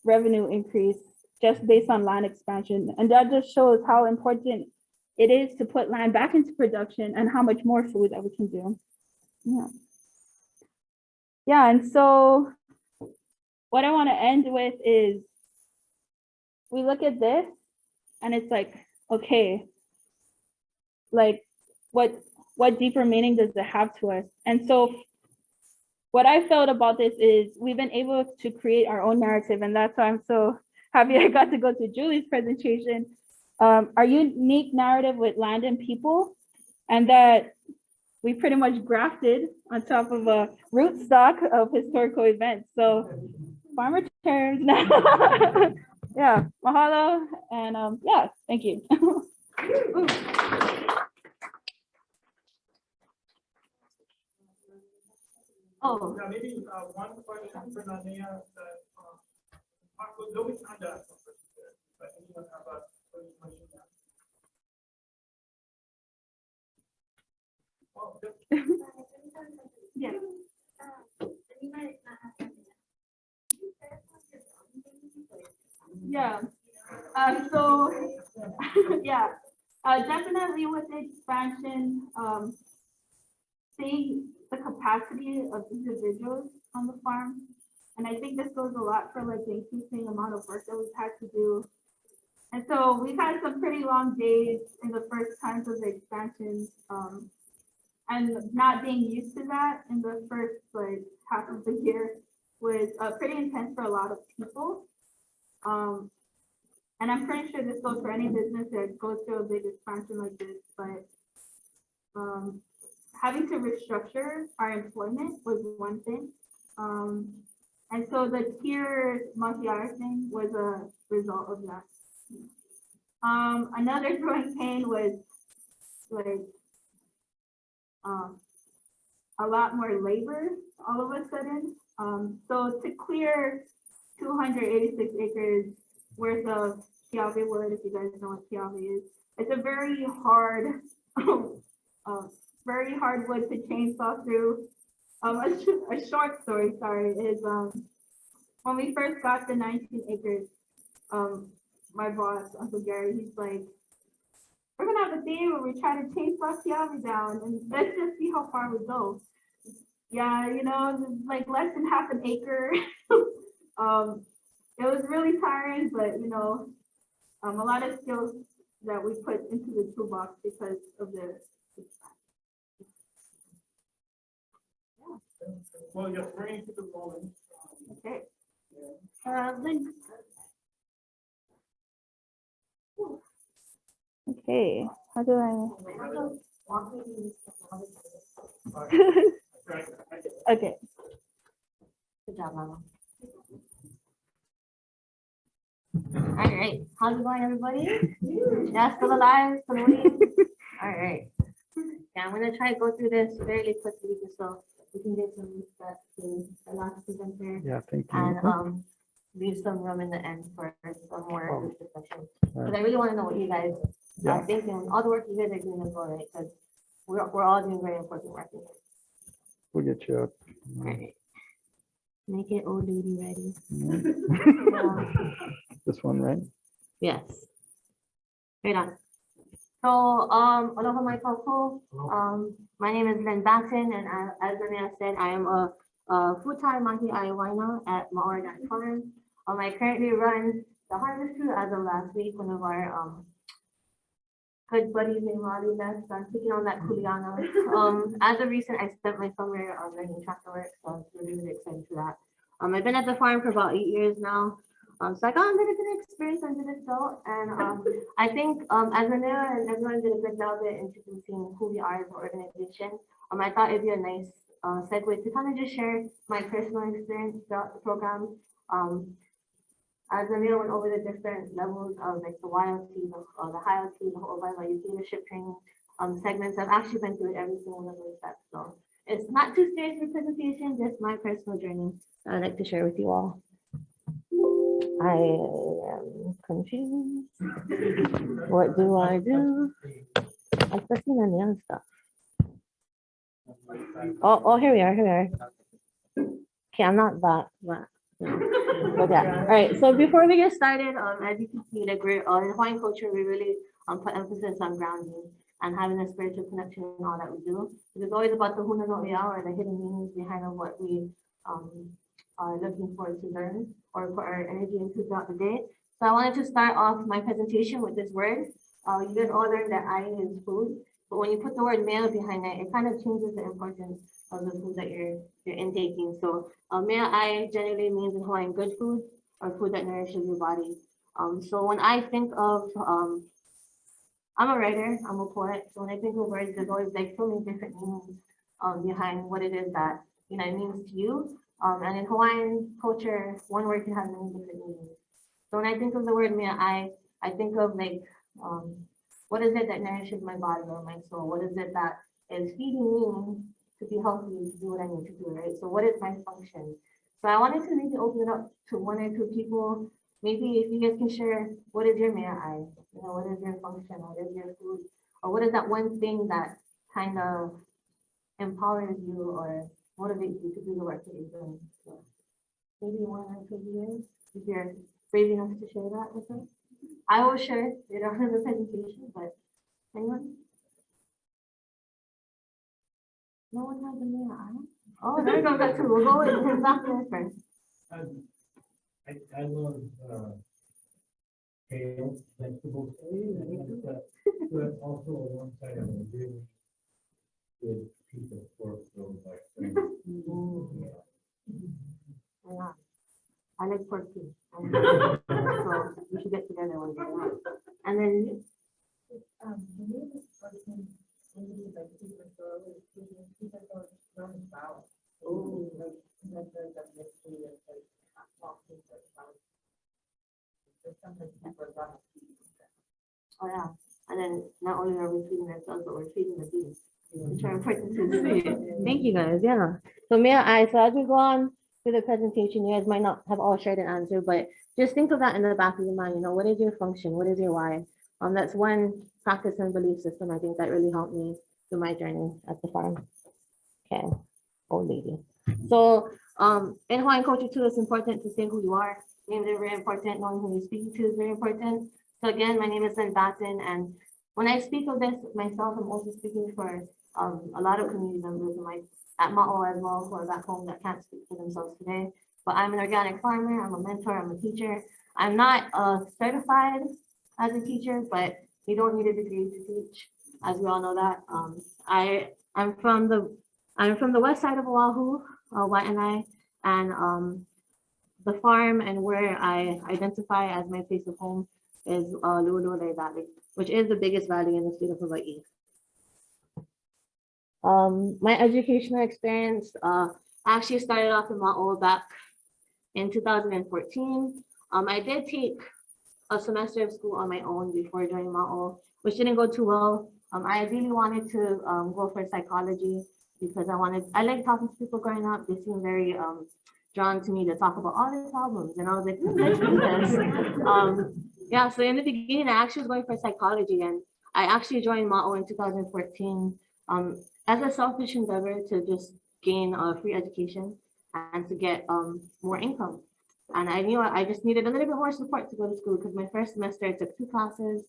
revenue increase just based on land expansion. And that just shows how important it is to put land back into production and how much more food that we can do. Yeah. Yeah, and so what I want to end with is we look at this and it's like, okay, like what deeper meaning does it have to us? And so what I felt about this is we've been able to create our own narrative, and that's why I'm so happy I got to go to Julie's presentation. Our unique narrative with land and people, and that we pretty much grafted on top of a rootstock of historical events. So farm returns. Yeah, mahalo, and yeah, thank you. Oh, Yeah, maybe one question for Nanea that nobody signed up, but anyone have a question now? Well, yeah. Yeah. So yeah, definitely with the expansion, seeing the capacity of individuals on the farm, and I think this goes a lot for like the increasing amount of work that we've had to do. And so we've had some pretty long days in the first times of the expansion, and not being used to that in the first like half of the year was pretty intense for a lot of people. And I'm pretty sure this goes for any business that goes through a big expansion like this, but having to restructure our employment was one thing. And so the tier multi-hour thing was a result of that. Another growing pain was like a lot more labor all of a sudden. So to clear 286 acres worth of kiawe wood, if you guys know what kiawe is, it's a very hard, very hard wood to chainsaw through. A short story, sorry, is when we first got the 19 acres, my boss, Uncle Gary, he's like, we're gonna have a day where we try to chainsaw kiawe down and let's just see how far we go. Yeah, you know, like less than half an acre. It was really tiring, but you know, a lot of skills that we put into the toolbox because of the. Well, you're ready to the rolling. Okay. Lynn. Okay, how do I? Okay. Good job, Mama. All right, how's it going, everybody? Yeah, still alive, still awake? All right. Yeah, I'm gonna try to go through this fairly quickly just so we can get some respect to the last presenter Yeah, thank you. and leave some room in the end for some more Oh. discussion. Because I really want to know what you guys Yeah. are thinking, all the work you guys are doing as well, right? Because we're all doing very important work here. We'll get you up. All right. Make it old lady ready. This one, right? Yes. Right on. So, aloha mai kakou. My name is Lynn Batten, and as Renea said, I am a full-time Mahi Aiwaina at Ma'ora Farm. I currently run the harvest crew as of last week. One of our good buddies named Raleigh left, so I'm taking on that kuleana. As of recent, I spent my summer learning tractor work, so I was really excited for that. I've been at the farm for about 8 years now. So I got a little bit of experience under this belt, and I think as Renea and everyone did a good job at introducing who we are as an organization. I thought it'd be a nice segue to kind of just share my personal experience throughout the program. As Renea went over the different levels of like the YLT, the high LT, the whole YLT leadership training segments, I've actually been through every single level of that. So it's not too serious for presentation, just my personal journey that I'd like to share with you all. I am confused. What do I do? Especially on the other stuff. Oh, here we are. Okay, I'm not that. But yeah, all right. So before we get started, as you can see, like we're in Hawaiian culture, we really put emphasis on grounding and having a spiritual connection in all that we do. It's always about the huna no ia, or the hidden meanings behind of what we are looking forward to learn or put our energy into throughout the day. So I wanted to start off my presentation with this word. You guys all learned that ai is food, but when you put the word mea behind it, it kind of changes the importance of the food that you're intaking. So mea ai generally means in Hawaiian good food or food that nourishes your body. So when I think of I'm a writer, I'm a poet. So when I think of words, there's always like so many different meanings behind what it is that it means to you. And in Hawaiian culture, one word can have many different meanings. So when I think of the word mea ai, I think of like what is it that nourishes my body or my soul? What is it that is feeding me to be healthy, to do what I need to do, right? So what is my function? So I wanted to maybe open it up to one or two people. Maybe if you guys can share, what is your mea ai? You know, what is your function? What is your food? Or what is that one thing that kind of empowers you or motivates you to do the work that you're doing? So maybe one or two years, if you're brave enough to share that with us. I will share it on the presentation, but anyone? No one has a mea ai? Oh, there goes that too. We'll go with his back there first. I love kale, vegetables, but also alongside of a really good piece of pork rolled like Yeah. I like pork too. So we should get together one day. And then oh yeah, and then not only are we feeding ourselves, but we're feeding the bees. Which are important to see. Thank you guys. Yeah. So mea ai. So as we go on, through the presentation, you guys might not have all shared an answer, but just think of that in the back of your mind. You know, what is your function? What is your why? That's one practice and belief system I think that really helped me through my journey at the farm. Okay, old lady. So in Hawaiian culture too, it's important to say who you are. Names are very important. Knowing who you're speaking to is very important. So again, my name is Lynn Batten, and when I speak of this myself, I'm also speaking for a lot of community members at Ma'o as well, who are back home that can't speak for themselves today. But I'm an organic farmer, I'm a mentor, I'm a teacher. I'm not certified as a teacher, but you don't need a degree to teach, as we all know that. I'm from the west side of Oahu, Waianae, and the farm and where I identify as my place of home is Lu'ulu'ulei Valley, which is the biggest valley in the state of Hawaii. My educational experience actually started off in Ma'o back in 2014. I did take a semester of school on my own before joining Ma'o, which didn't go too well. I really wanted to go for psychology because I like talking to people growing up. They seem very drawn to me to talk about all their problems. And I was like, let's do this. Yeah, so in the beginning, I actually was going for psychology, and I actually joined Ma'o in 2014 as a selfish endeavor to just gain a free education and to get more income. And I knew I just needed a little bit more support to go to school because my first semester I took 2 classes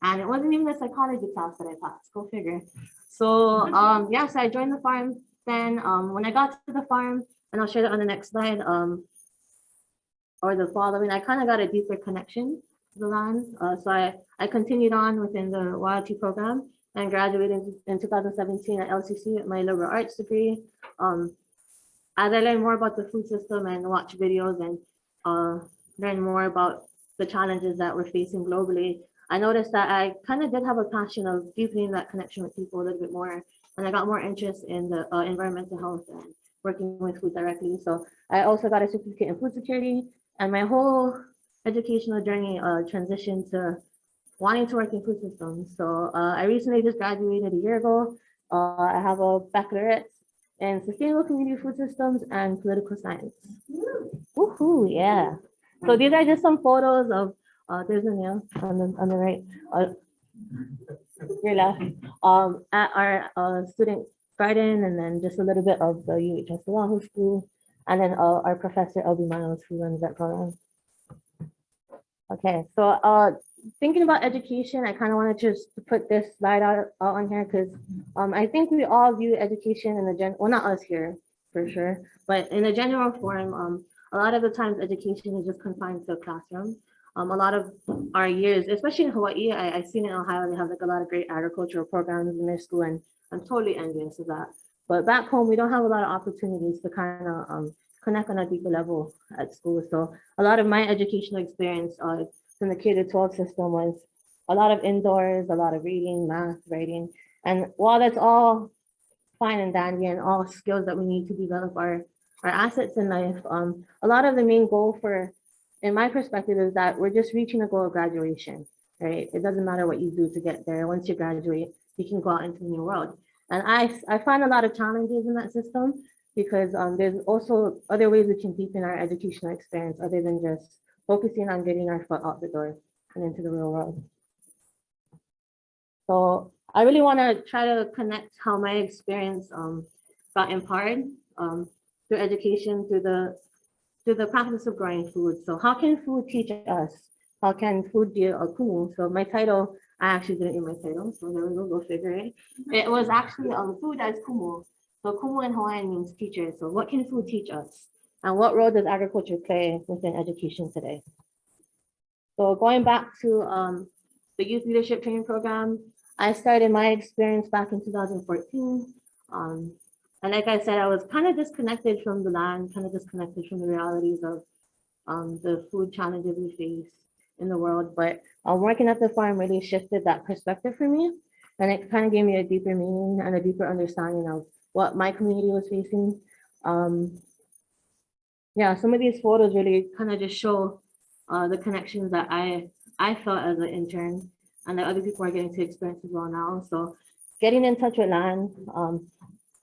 and it wasn't even a psychology class that I passed, go figure. So yeah, so I joined the farm. Then when I got to the farm, and I'll share that on the next slide, or the following, I kind of got a deeper connection to the land. So I continued on within the royalty program and graduated in 2017 at LCC with my liberal arts degree. As I learned more about the food system and watch videos and learn more about the challenges that we're facing globally, I noticed that I kind of did have a passion of deepening that connection with people a little bit more. And I got more interest in the environmental health and working with food directly. So I also got a certificate in food security, and my whole educational journey transitioned to wanting to work in food systems. So I recently just graduated a year ago. I have a baccalaureate in sustainable community food systems and political science. Woohoo, yeah. So these are just some photos of, there's a nail on the right, your left, at our student garden, and then just a little bit of the UHS Oahu school, and then our professor, Elby Miles, who runs that program. Okay, so thinking about education, I kind of wanted to just put this slide out on here because I think we all view education in the well, not us here for sure, but in a general form, a lot of the times education is just confined to a classroom. A lot of our years, especially in Hawaii, I've seen in Ohio, they have like a lot of great agricultural programs in their school, and I'm totally envious of that. But back home, we don't have a lot of opportunities to kind of connect on a deeper level at school. So a lot of my educational experience from the K-12 system was a lot of indoors, a lot of reading, math, writing. And while that's all fine and dandy and all skills that we need to develop our assets in life, a lot of the main goal in my perspective, is that we're just reaching a goal of graduation, right? It doesn't matter what you do to get there. Once you graduate, you can go out into the new world. And I find a lot of challenges in that system because there's also other ways we can deepen our educational experience other than just focusing on getting our foot out the door and into the real world. So I really want to try to connect how my experience got empowered through education, through the practice of growing food. So how can food teach us? How can food be a kumu? So my title, I actually didn't read my title, so there we go, go figure it. It was actually food as kumu. So kumu in Hawaiian means teacher. So what can food teach us? And what role does agriculture play within education today? So going back to the youth leadership training program, I started my experience back in 2014. And like I said, I was kind of disconnected from the land, kind of disconnected from the realities of the food challenges we face in the world. But working at the farm really shifted that perspective for me. And it kind of gave me a deeper meaning and a deeper understanding of what my community was facing. Yeah, some of these photos really kind of just show the connections that I felt as an intern and that other people are getting to experience as well now. So getting in touch with land,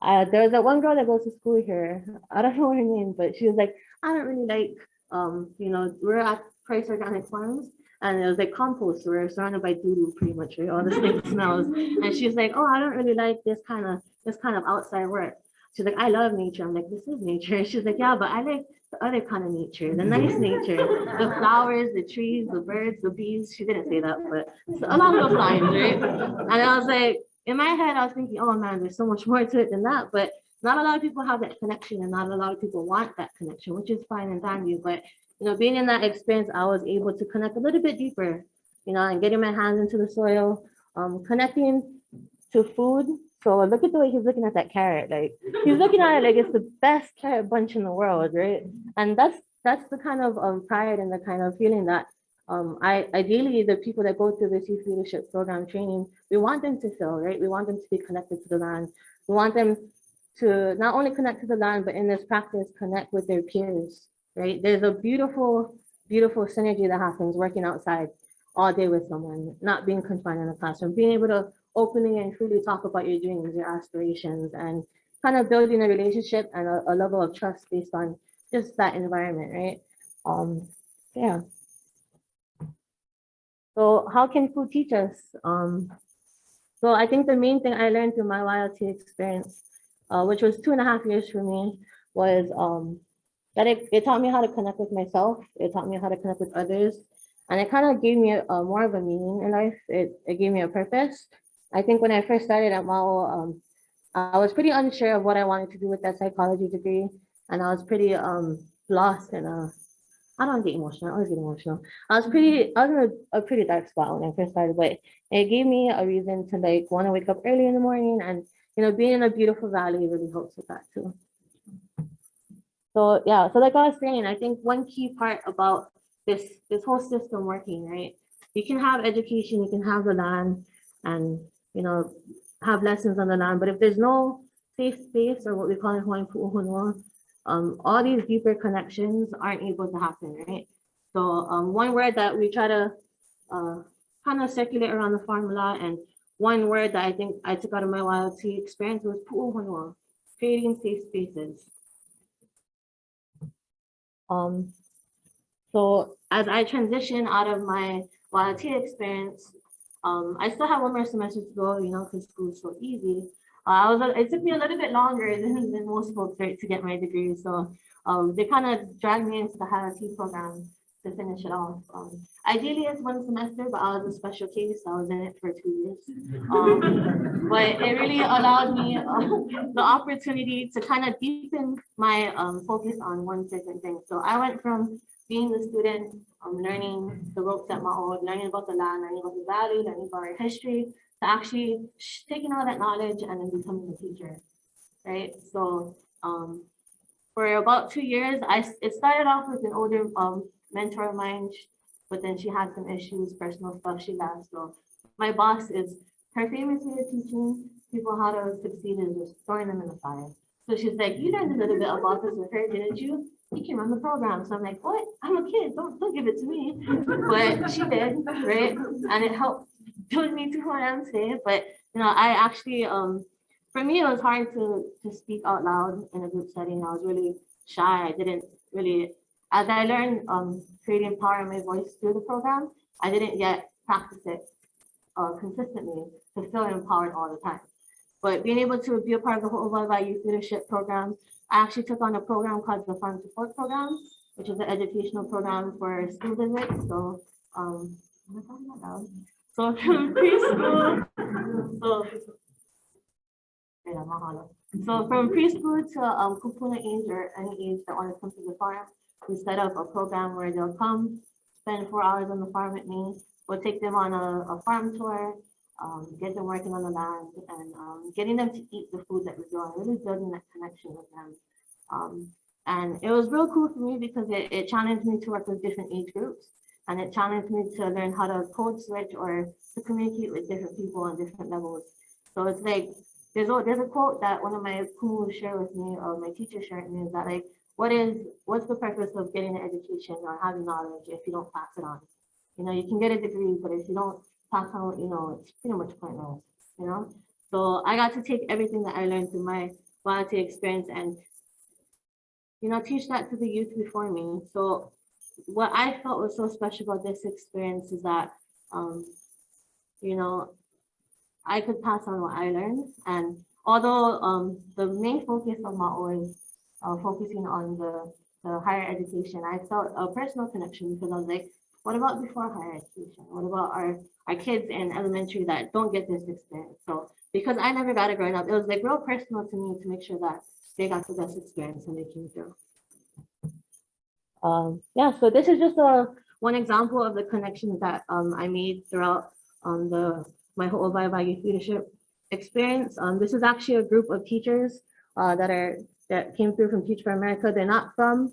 There was that one girl that goes to school here. I don't know her name, but she was like, I don't really like, we're at Price Organic Farms, and it was like compost. We're surrounded by doo-doo pretty much, right? All the stink smells. And she's like, oh, I don't really like this kind of outside work. She's like, I love nature. I'm like, this is nature. She's like, yeah, but I like the other kind of nature, the nice nature, the flowers, the trees, the birds, the bees. She didn't say that, but along those lines, right? And I was like, in my head, I was thinking, oh man, there's so much more to it than that. But not a lot of people have that connection, and not a lot of people want that connection, which is fine and dandy. But being in that experience, I was able to connect a little bit deeper, and getting my hands into the soil, connecting to food. So look at the way he's looking at that carrot. Like he's looking at it like it's the best carrot bunch in the world, right? And that's the kind of pride and the kind of feeling that ideally the people that go through this youth leadership program training, we want them to feel, right? We want them to be connected to the land. We want them to not only connect to the land, but in this practice, connect with their peers, right? There's a beautiful, beautiful synergy that happens working outside all day with someone, not being confined in a classroom, being able to openly and freely talk about your dreams, your aspirations, and kind of building a relationship and a level of trust based on just that environment, right? Yeah. So how can food teach us? So I think the main thing I learned through my YLT experience, which was 2.5 years for me, was that it taught me how to connect with myself. It taught me how to connect with others. And it kind of gave me more of a meaning in life. It gave me a purpose. I think when I first started at Mao, I was pretty unsure of what I wanted to do with that psychology degree. And I was pretty lost and I don't get emotional. I always get emotional. I was in a pretty dark spot when I first started, but it gave me a reason to like want to wake up early in the morning, and being in a beautiful valley really helps with that too. So yeah, so like I was saying, I think one key part about this whole system working, right? You can have education, you can have the land, and have lessons on the land, but if there's no safe space, or what we call in Hawaiian pu'uhonua, all these deeper connections aren't able to happen, right? So one word that we try to kind of circulate around the formula, and one word that I think I took out of my YLT experience was pu'uhonua, creating safe spaces. So as I transition out of my YLT experience, I still have 1 more semester to go, because school is so easy. It took me a little bit longer than most folks to get my degree. So they kind of dragged me into the YLT program to finish it off. Ideally, it's 1 semester, but I was a special case. I was in it for 2 years. But it really allowed me the opportunity to kind of deepen my focus on one certain thing. So I went from being the student, learning the ropes at Ma'o, learning about the land, learning about the valley, learning about our history, to actually taking all that knowledge and then becoming a teacher, right? So for about 2 years, it started off with an older mentor of mine, but then she had some issues, personal stuff, she left. So my boss her famous way of teaching people how to succeed is just throwing them in the fire. So she's like, you learned a little bit about this with her, didn't you? You can run the program. So I'm like, what? I'm a kid, don't give it to me. But she did, right? And it helped build me to who I am today. But I actually for me, it was hard to speak out loud in a group setting. I was really shy. I didn't really, as I learned creating power in my voice through the program, I didn't yet practice it consistently to feel empowered all the time. But being able to be a part of the Hawaiian Youth Leadership Program, I actually took on a program called the Farm to Fork Program, which is an educational program for school visits. So, am I talking about loud? So from preschool, so from preschool to kupuna age, or any age that want to come to the farm, we set up a program where they'll come, spend 4 hours on the farm with me. We'll take them on a farm tour, get them working on the land, and getting them to eat the food that we're growing, really building that connection with them. And it was real cool for me because it challenged me to work with different age groups, and it challenged me to learn how to code switch or to communicate with different people on different levels. So it's like, there's a quote that one of my kumu shared with me, or my teacher shared with me, is that like, what's the purpose of getting an education or having knowledge if you don't pass it on? You can get a degree, but if you don't pass on, it's pretty much pointless, So I got to take everything that I learned through my volunteer experience and, you know, teach that to the youth before me. So what I felt was so special about this experience is that, you know, I could pass on what I learned. And although the main focus of Ma'o is focusing on the higher education, I felt a personal connection because I was like, what about before higher education? What about our kids in elementary that don't get this experience? So because I never got it growing up, it was like real personal to me to make sure that they got the best experience when they came through. Yeah, so this is just one example of the connections that I made throughout my whole Hawaiian youth leadership experience. This is actually a group of teachers that came through from Teach for America. They're not from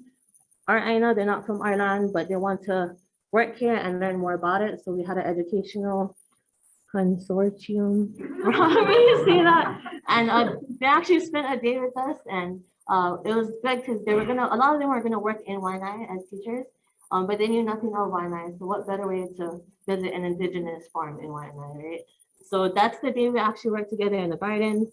our Aina, they're not from our land, but they want to work here and learn more about it. So we had an educational consortium. You see that? And they actually spent a day with us, and it was good because a lot of them were gonna work in Waianae as teachers, but they knew nothing of Waianae. So what better way to visit an indigenous farm in Waianae, right? So that's the day we actually worked together in the garden.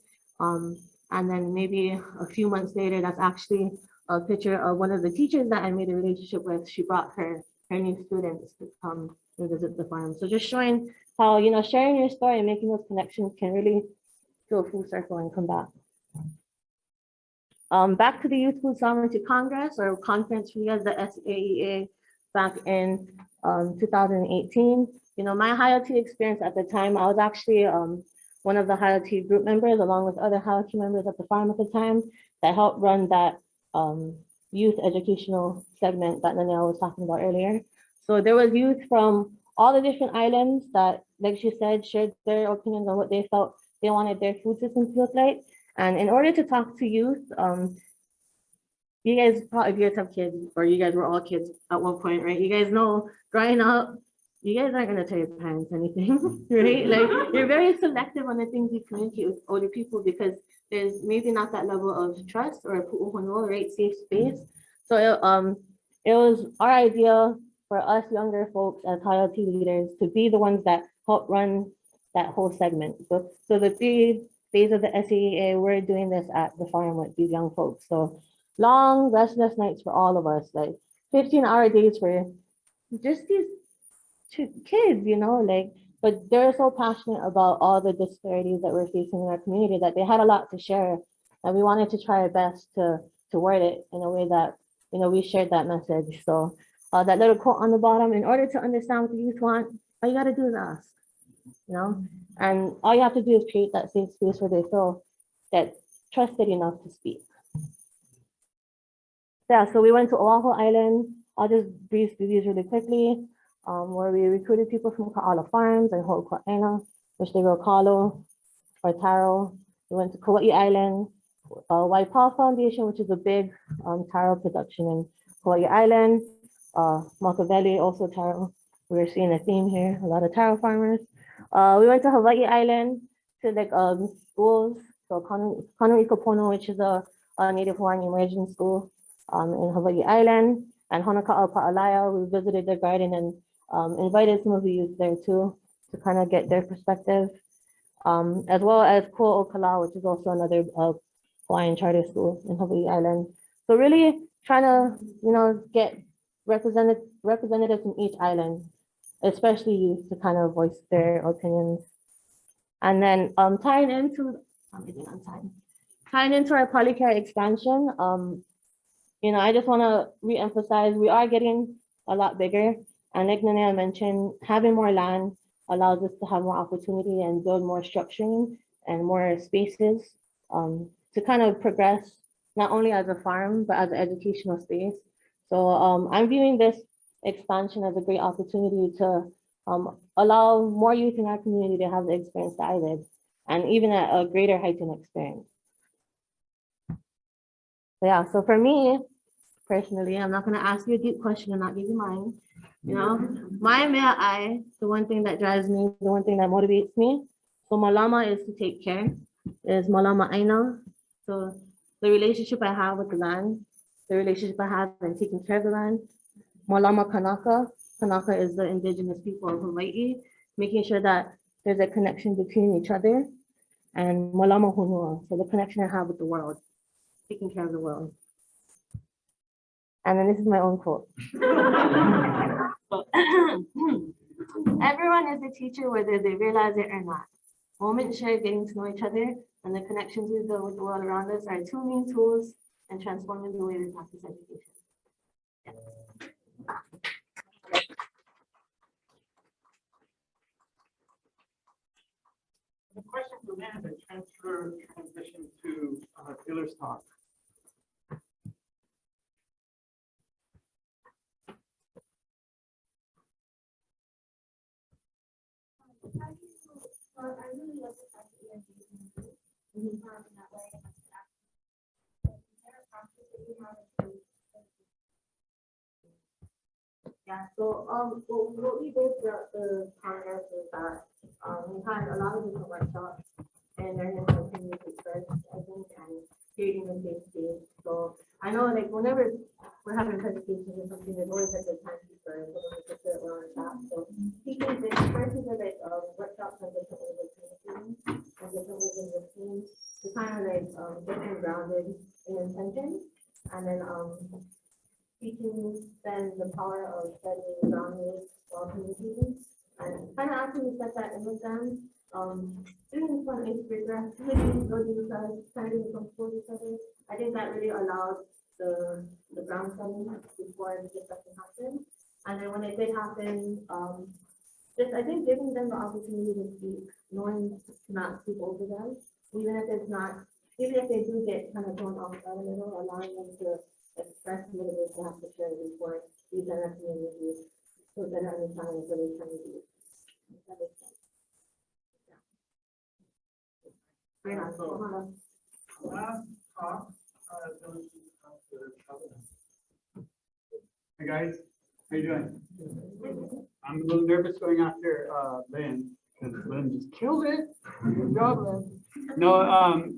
And then maybe a few months later, that's actually a picture of one of the teachers that I made a relationship with. She brought her new students to come and visit the farm. So just showing how, you know, sharing your story and making those connections can really go full circle and come back. Back to the Youth Food Sovereignty Congress or conference we had the SAEA back in 2018. You know, my Hayati experience at the time, I was actually one of the Hayati group members along with other Hayati members at the farm at the time that helped run that youth educational segment that Nanelle was talking about earlier. So there was youth from all the different islands that, like she said, shared their opinions on what they felt they wanted their food system to look like. And in order to talk to youth, you guys probably, if you guys have kids, or you guys were all kids at one point, right? You guys know growing up, you guys aren't gonna tell your parents anything, right? Like you're very selective on the things you communicate with older people because there's maybe not that level of trust or pu'uhonua, right? Safe space. So it was our idea for us younger folks as Hayati leaders to be the ones that help run that whole segment. So the 3 days of the SAEA, we're doing this at the farm with these young folks. So long, restless nights for all of us, like 15-hour days for just these kids, you know, like, but they're so passionate about all the disparities that we're facing in our community that they had a lot to share. And we wanted to try our best to word it in a way that, you know, we shared that message. So that little quote on the bottom, in order to understand what the youth want, all you got to do is ask, you know, and all you have to do is create that safe space where they feel that trusted enough to speak. Yeah, so we went to Oahu Island. I'll just breeze through these really quickly, where we recruited people from Kualoa Farms and Ho'okua'aina, which they grow kalo or taro. We went to Kauai Island, Waipaw Foundation, which is a big taro production in Kauai Island. Makaveli, also taro. We're seeing a theme here, a lot of taro farmers. We went to Hawaii Island to like schools. So Kanu'i Kopono, which is a Native Hawaiian immersion school in Hawaii Island, and Honaka'a Pa'alaya. We visited their garden and invited some of the youth there too to kind of get their perspective, as well as Kualoa Lau, which is also another Hawaiian charter school in Hawaii Island. So really trying to, you know, get representatives from each island, especially youth, to kind of voice their opinions. And then tying into our polycare expansion, you know, I just want to re-emphasize we are getting a lot bigger. And like Nanea mentioned, having more land allows us to have more opportunity and build more structuring and more spaces to kind of progress, not only as a farm, but as an educational space. So I'm viewing this expansion as a great opportunity to allow more youth in our community to have the experience that I did, and even at a greater heightened experience. So yeah, so for me, personally, I'm not gonna ask you a deep question and not give you mine. You know, my mea, the one thing that drives me, the one thing that motivates me, so malama is to take care, is malama aina. So the relationship I have with the land, the relationship I have in taking care of the land. Malama kanaka, kanaka is the indigenous people of Hawaii, making sure that there's a connection between each other. and malama honua, so the connection I have with the world, taking care of the world. And then this is my own quote. Everyone is a teacher whether they realize it or not. Moments shared getting to know each other and the connections we build with the world around us are two main tools in transforming the way we practice education. The question for Lynn is a transition to Taylor's talk. I really love the fact that you're engaging in that way. Yeah, so what we did throughout the Congress is that we had a lot of different workshops and learning how to use it first, I think, and creating a safe space. So I know like whenever we're having presentations or something, there's always like a time for it, so we just sit around that. So teaching this first is like workshops on different ways of communicating and different ways of listening to kind of like get them grounded in intention, and then teaching them the power of studying boundaries while communicating, and kind of after we set that in with them, doing some icebreaker activities, building trust, trying to become close to each other. I think that really allowed the ground setting before the discussion happened. And then when it did happen, just I think giving them the opportunity to speak, knowing to not speak over them, even if it's not, even if they do get kind of thrown off guard a little, allowing them to express what it is they have to share before you send that community so that understanding what they're trying to do. That makes sense. Very nice. Last talk, Hey guys, how you doing? I'm a little nervous going after Lynn, because Lynn just killed it. Good job, Lynn. No,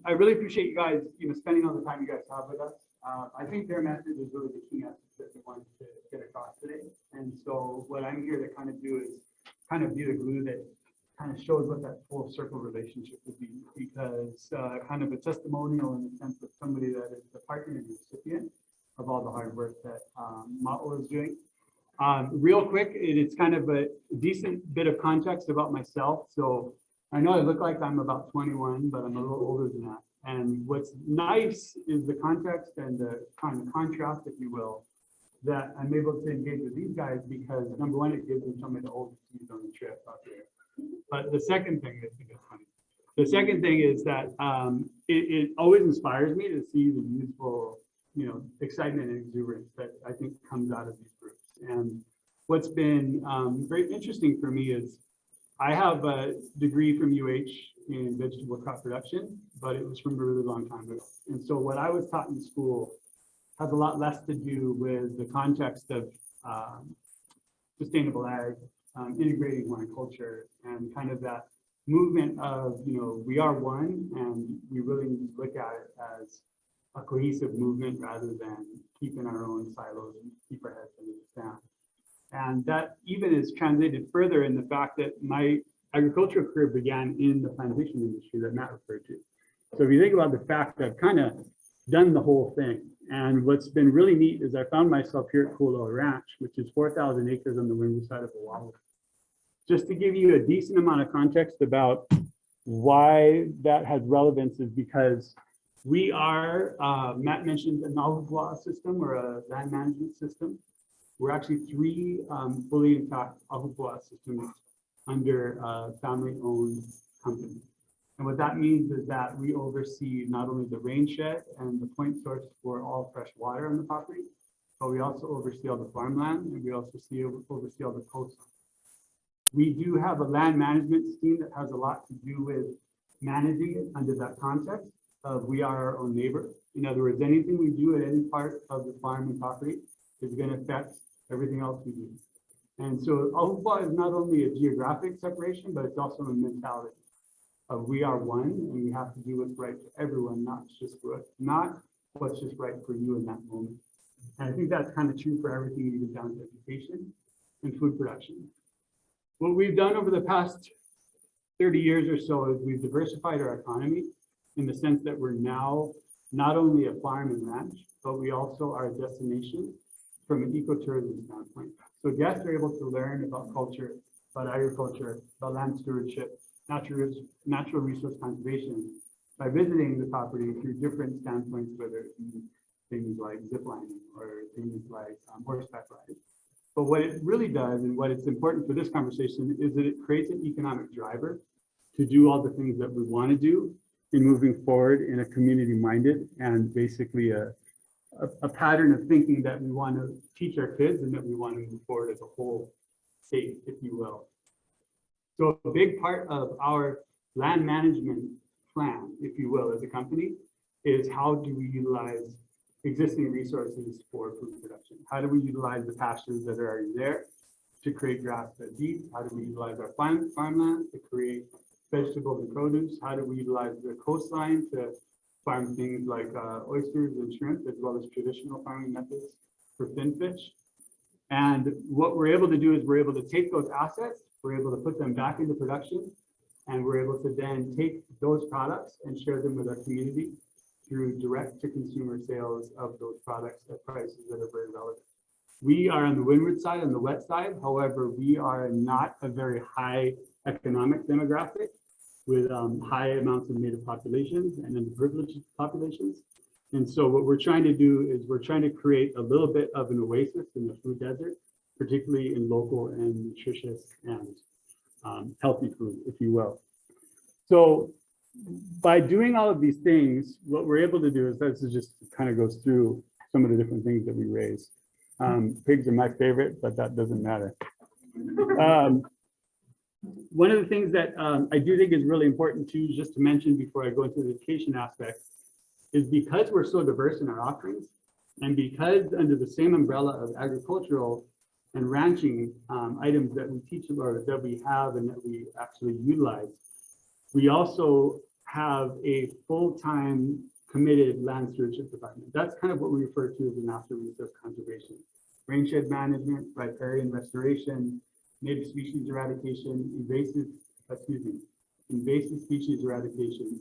I really appreciate you guys, spending all the time you guys have with us. I think their message is really the key message that we wanted to get across today. And so what I'm here to kind of do is kind of be the glue that kind of shows what that full circle relationship would be, because kind of a testimonial in the sense of somebody that is the partner and recipient of all the hard work that Ma'o is doing. Real quick, it's kind of a decent bit of context about myself. So I know I look like I'm about 21, but I'm a little older than that. And what's nice is the context and the kind of contrast, if you will, that I'm able to engage with these guys, because number one, it gives me somebody to hold the on the trip out there. But the second thing is, the second thing is that it always inspires me to see the youthful, excitement and exuberance that I think comes out of these groups. And what's been very interesting for me is I have a degree from UH in vegetable crop production, but it was from a really long time ago. And so what I was taught in school has a lot less to do with the context of sustainable ag, integrating Hawaiian culture, and kind of that movement of, we are one, and we really need to look at it as a cohesive movement rather than keeping our own silos and keep our heads under the sand. And that even is translated further in the fact that my agricultural career began in the plantation industry that Matt referred to. So if you think about the fact that I've kind of done the whole thing, and what's been really neat is I found myself here at Kualoa Ranch, which is 4,000 acres on the windward side of Oahu. Just to give you a decent amount of context about why that has relevance is because we are, Matt mentioned an ahupua'a system or a land management system. We're actually 3 fully intact ahupua'a systems under a family-owned company. And what that means is that we oversee not only the rain shed and the point source for all fresh water on the property, but we also oversee all the farmland, and we also oversee all the coastline. We do have a land management scheme that has a lot to do with managing it under that context of we are our own neighbor. In other words, anything we do at any part of the farm and property is going to affect everything else we do. And so ahupua'a is not only a geographic separation, but it's also a mentality of we are one, and we have to do what's right for everyone, not what's just right for you in that moment. And I think that's kind of true for everything, even down to education and food production. What we've done over the past 30 years or so is we've diversified our economy in the sense that we're now not only a farm and ranch, but we also are a destination from an ecotourism standpoint. So guests are able to learn about culture, about agriculture, about land stewardship, natural resource conservation by visiting the property through different standpoints, whether it be things like ziplining or things like horseback riding. But what it really does, and what it's important for this conversation, is that it creates an economic driver to do all the things that we want to do in moving forward in a community-minded and basically a pattern of thinking that we want to teach our kids and that we want to move forward as a whole state, if you will. So a big part of our land management plan, if you will, as a company, is how do we utilize existing resources for food production? How do we utilize the pastures that are already there to create grass-fed beef? How do we utilize our farmland to create vegetables and produce? How do we utilize the coastline to farm things like oysters and shrimp, as well as traditional farming methods for finfish? And what we're able to do is we're able to take those assets, we're able to put them back into production, and we're able to then take those products and share them with our community through direct-to-consumer sales of those products at prices that are very relevant. We are on the windward side, on the wet side. However, we are not a very high economic demographic with high amounts of native populations and underprivileged populations. And so what we're trying to do is we're trying to create a little bit of an oasis in the food desert, particularly in local and nutritious and healthy food, if you will. So by doing all of these things, what we're able to do is this is just kind of goes through some of the different things that we raise. Pigs are my favorite, but that doesn't matter. One of the things that I do think is really important too, just to mention before I go into the education aspect, is because we're so diverse in our offerings, and because under the same umbrella of agricultural and ranching items that we teach or that we have and that we actually utilize, we also have a full-time committed land stewardship department. That's kind of what we refer to as the natural resource conservation, rangeshed management, riparian restoration, native species eradication, invasive species eradication,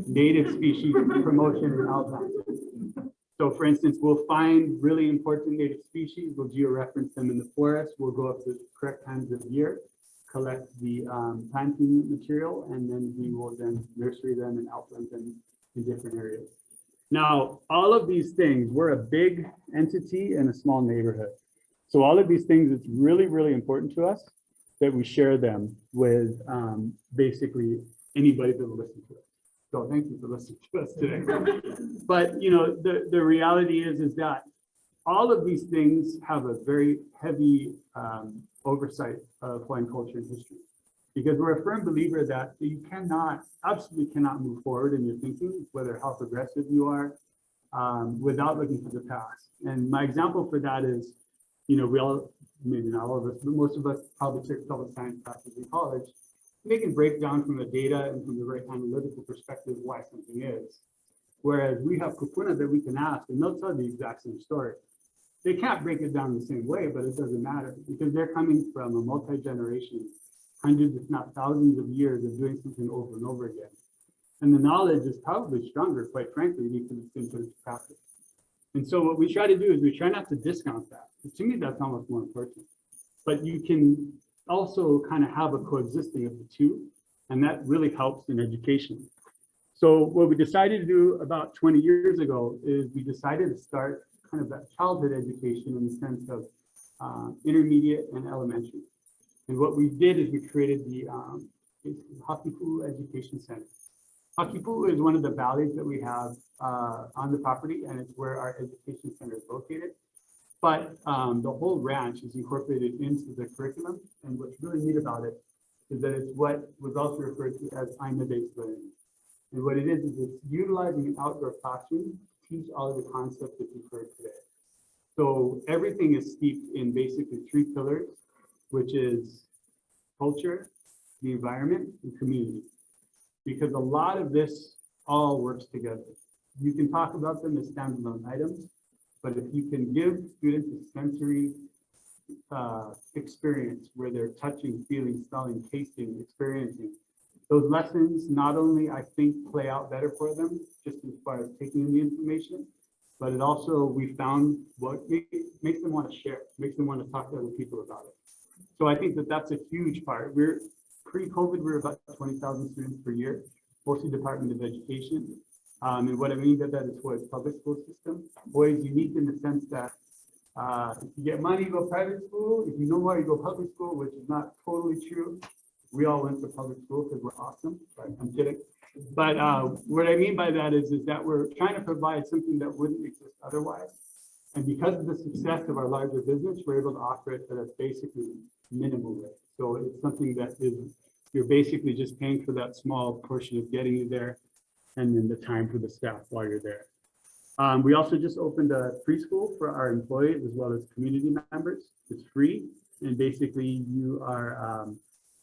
native species promotion and outbound. So for instance, we'll find really important native species, we'll georeference them in the forest, we'll go up to the correct times of year, collect the planting material, and then we will then nursery them and outplant them in different areas. Now, all of these things, we're a big entity in a small neighborhood. So all of these things, it's really, really important to us that we share them with basically anybody that will listen to us. So thank you for listening to us today. But you know, the reality is that all of these things have a very heavy oversight of Hawaiian culture and history, because we're a firm believer that you absolutely cannot move forward in your thinking, whether how progressive you are, without looking to the past. And my example for that is, you know, we all, maybe not all of us, but most of us probably took public science classes in college. They can break down from the data and from the very analytical perspective why something is. Whereas we have kupuna that we can ask, and they'll tell the exact same story. They can't break it down the same way, but it doesn't matter because they're coming from a multi-generation, hundreds if not thousands of years of doing something over and over again. And the knowledge is probably stronger, quite frankly, because it's been put into practice. And so what we try to do is we try not to discount that. To me, that's almost more important. But you can also kind of have a coexisting of the two, and that really helps in education. So what we decided to do about 20 years ago is we decided to start kind of that childhood education in the sense of intermediate and elementary. And what we did is we created the Hakipu Education Center. Hakipu is one of the valleys that we have on the property, and it's where our education center is located. But the whole ranch is incorporated into the curriculum. And what's really neat about it is that it's what was also referred to as Aina-based learning. And what it is it's utilizing an outdoor classroom to teach all of the concepts that you've heard today. So everything is steeped in basically 3 pillars, which is culture, the environment, and community. Because a lot of this all works together. You can talk about them as standalone items, but if you can give students a sensory experience where they're touching, feeling, smelling, tasting, experiencing Those lessons not only, I think, play out better for them, just as far as taking in the information, but it also, we found what makes them want to share, makes them want to talk to other people about it. So I think that that's a huge part. We're pre-COVID, we were about 20,000 students per year, mostly Department of Education. And what I mean by that is Hawaii's public school system. Hawaii is unique in the sense that if you get money, you go private school. If you know more, you go public school, which is not totally true. We all went to public school because we're awesome. Right? I'm kidding. But what I mean by that is that we're trying to provide something that wouldn't exist otherwise. And because of the success of our larger business, we're able to offer it at a basically minimal rate. So it's something that is, you're basically just paying for that small portion of getting you there and then the time for the staff while you're there. We also just opened a preschool for our employees as well as community members. It's free. And basically you are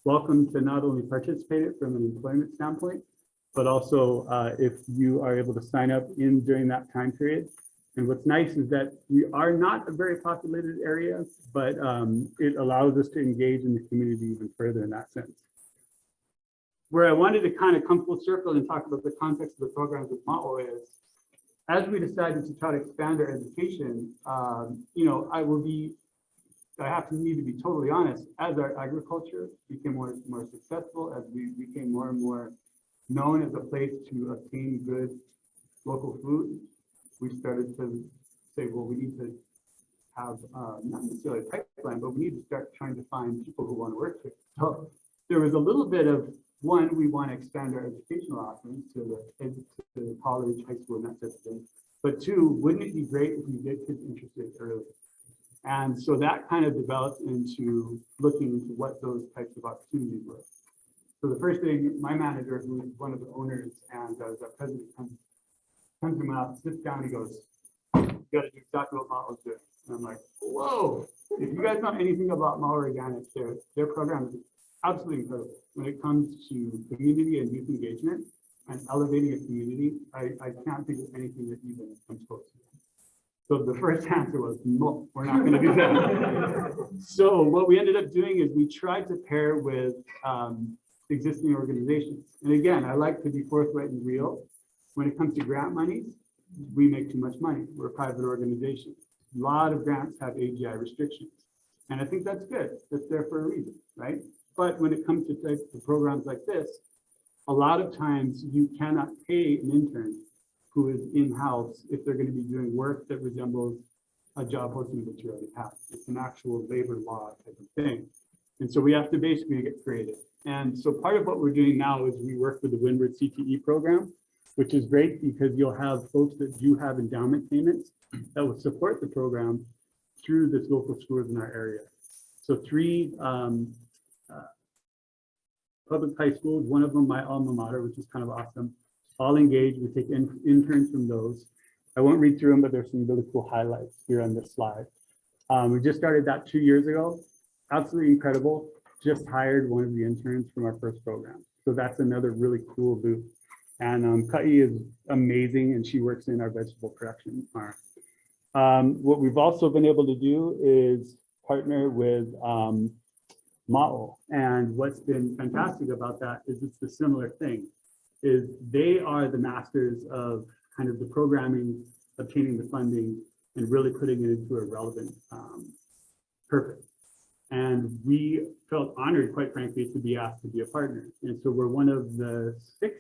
welcome to not only participate in it from an employment standpoint, but also if you are able to sign up during that time period. And what's nice is that we are not a very populated area, but it allows us to engage in the community even further in that sense. Where I wanted to kind of come full circle and talk about the context of the programs with Ma'o is, as we decided to try to expand our education, you know, I need to be totally honest, as our agriculture became more successful, as we became more and more known as a place to obtain good local food, we started to say, well, we need to have not necessarily a pipeline, but we need to start trying to find people who want to work here. So there was a little bit of, one, we want to expand our educational offerings to the college, high school, and that type of thing. But two, wouldn't it be great if we get kids interested early? And so that kind of developed into looking into what those types of opportunities were. So the first thing, my manager, who is one of the owners and as our president comes to my office, sits down, he goes, you got to do exactly what Ma'o's doing. And I'm like, whoa, if you guys know anything about Ma'o Organics, their program is absolutely incredible. When it comes to community and youth engagement and elevating a community, I can't think of anything that even comes close to that. So the first answer was, no, we're not going to do that. So what we ended up doing is we tried to pair with existing organizations. And again, I like to be forthright and real. When it comes to grant monies, we make too much money. We're a private organization. A lot of grants have AGI restrictions. And I think that's good. That's there for a reason, right? But when it comes to programs like this, a lot of times you cannot pay an intern who is in-house if they're going to be doing work that resembles a job posting that you already have. It's an actual labor law type of thing. And so we have to basically get creative. And so part of what we're doing now is we work with the Windward CTE program, which is great because you'll have folks that do have endowment payments that will support the program through this local schools in our area. So 3 public high schools, one of them my alma mater, which is kind of awesome, all engaged. We take interns from those. I won't read through them, but there's some really cool highlights here on this slide. We just started that 2 years ago. Absolutely incredible. Just hired one of the interns from our first program. So that's another really cool loop. And Kai is amazing, and she works in our vegetable production farm. What we've also been able to do is partner with Ma'o. And what's been fantastic about that is it's the similar thing, is they are the masters of kind of the programming, obtaining the funding, and really putting it into a relevant purpose. And we felt honored, quite frankly, to be asked to be a partner. And so we're one of the 6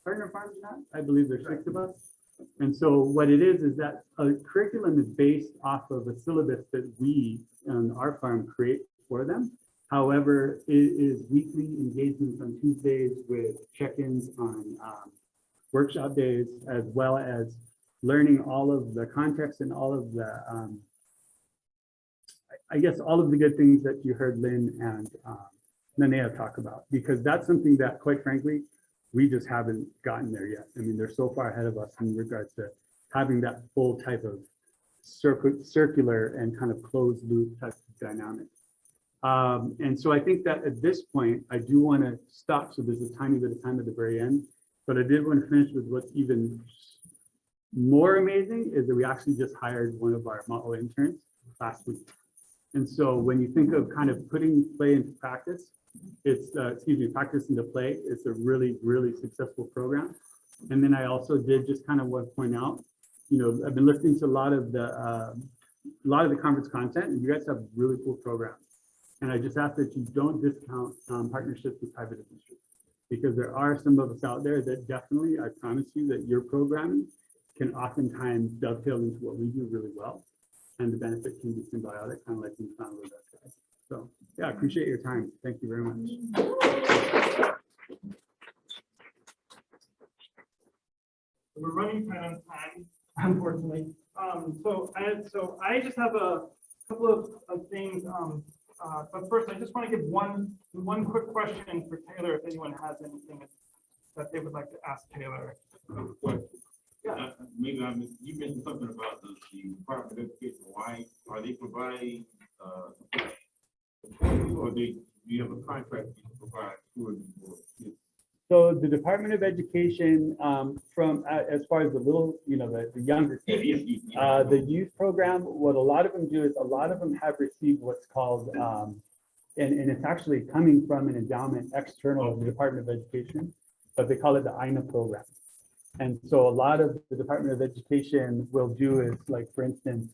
partner farms now. I believe there's 6 of us. And so what it is that a curriculum is based off of a syllabus that we on our farm create for them. However, it is weekly engagements on Tuesdays with check-ins on workshop days, as well as learning all of the context and all of the, I guess, all of the good things that you heard Lynn and Nanea talk about, because that's something that, quite frankly, we just haven't gotten there yet. I mean, they're so far ahead of us in regards to having that full type of circular and kind of closed loop type of dynamic. And so I think that at this point, I do want to stop. So there's a tiny bit of time at the very end, but I did want to finish with what's even more amazing is that we actually just hired one of our Ma'o interns last week. And so when you think of kind of putting play into practice, It's, excuse me, Practice into Play. It's a really, really successful program. And then I also did just kind of want to point out, you know, I've been listening to a lot of the conference content, and you guys have really cool programs. And I just ask that you don't discount partnerships with private industry, because there are some of us out there that definitely, I promise you, that your programming can oftentimes dovetail into what we do really well. And the benefit can be symbiotic, kind of like we found with us guys. So yeah, I appreciate your time. Thank you very much. We're running kind of time, unfortunately. So I just have a couple of things. But first, I just want to give one quick question for Taylor, if anyone has anything that they would like to ask Taylor. Yeah. Maybe you mentioned something about the Department of Education Hawaii. Are they providing or do you have a contract to provide tours for kids? So the Department of Education, from as far as the little, you know, the younger kids, the youth program, what a lot of them do is a lot of them have received what's called, and it's actually coming from an endowment external of the Department of Education, but they call it the INA program. And so a lot of the Department of Education will do is, like, for instance,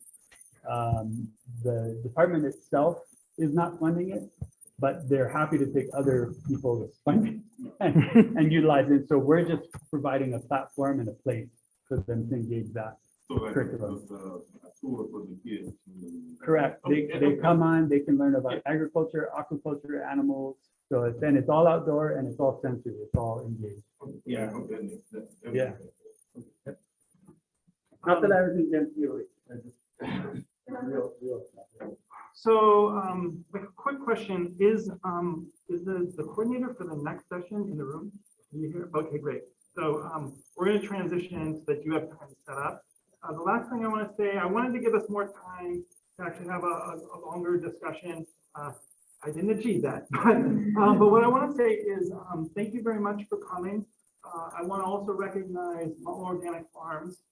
the department itself is not funding it, but they're happy to take other people's funding and utilize it. So we're just providing a platform and a place for them to engage that curriculum. A tour for the kids. Correct. They come on, they can learn about agriculture, aquaculture, animals. So it's all outdoor and it's all sensory. It's all engaged. Yeah. Yeah. Not that I was against you. So a quick question is the coordinator for the next session in the room? Are you here? Okay, great. So we're going to transition so that you have time to set up. The last thing I want to say, I wanted to give us more time to actually have a longer discussion. I didn't achieve that, but what I want to say is thank you very much for coming. I want to also recognize Mount Organic Farms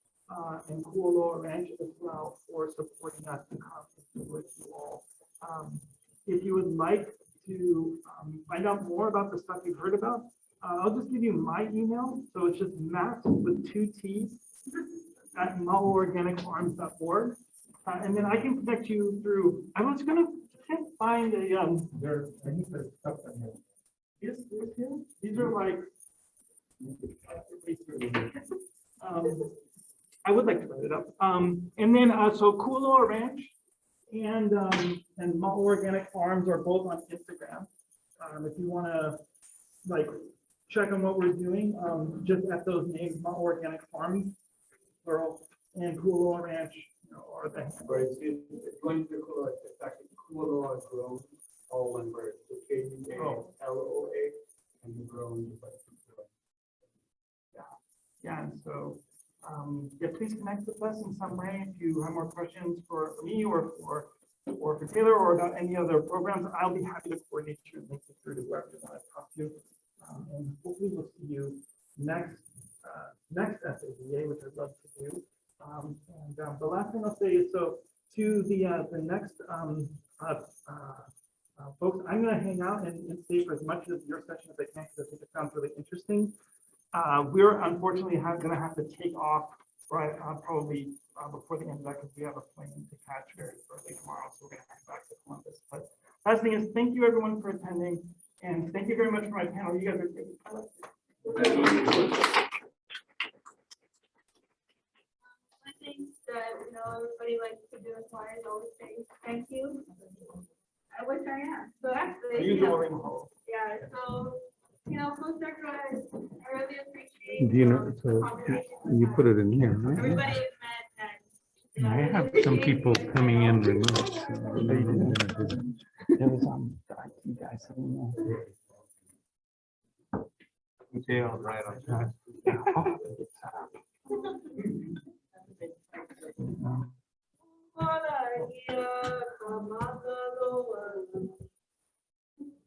and Kualoa Ranch as well for supporting us in conference with you all. If you would like to find out more about the stuff you've heard about, I'll just give you my email. So it's just Matt with 2 T's at mountorganicfarms.org. And then I can connect you through, can't find a, I think there's stuff in there. these are like, I would like to write it up. And then, so Kualoa Ranch and Mount Organic Farms are both on Instagram. If you want to like check on what we're doing, just at those names, Mount Organic Farms, plural, and Kualoa Ranch, you know, are the. Right, it's going to Kualoa, it's actually Kualoa Grove, all one word. K-U-A-L-O-A, and the Grove. Yeah, and so yeah, please connect with us in some way if you have more questions for me or for Taylor or about any other programs. I'll be happy to coordinate you and link you through to whoever you want to talk to. And hopefully we'll see you next SABA, which I'd love to do. And the last thing I'll say is, so to the next folks, I'm going to hang out and stay for as much of your session as I can because I think it sounds really interesting. We're unfortunately going to have to take off right probably before the end of that because we have a plane to catch very early tomorrow, so we're going to head back to Columbus. But last thing is, thank you everyone for attending, and thank you very much for my panel. You guys are great. I think that everybody likes to do as far as always say thank you. I wish I am. So actually, yeah. So. Most everyone, I really appreciate. Do you know, so you put it in here, right? Everybody has met and. I have some people coming in remote. There was you guys, I don't know. Okay, all right, I'll try.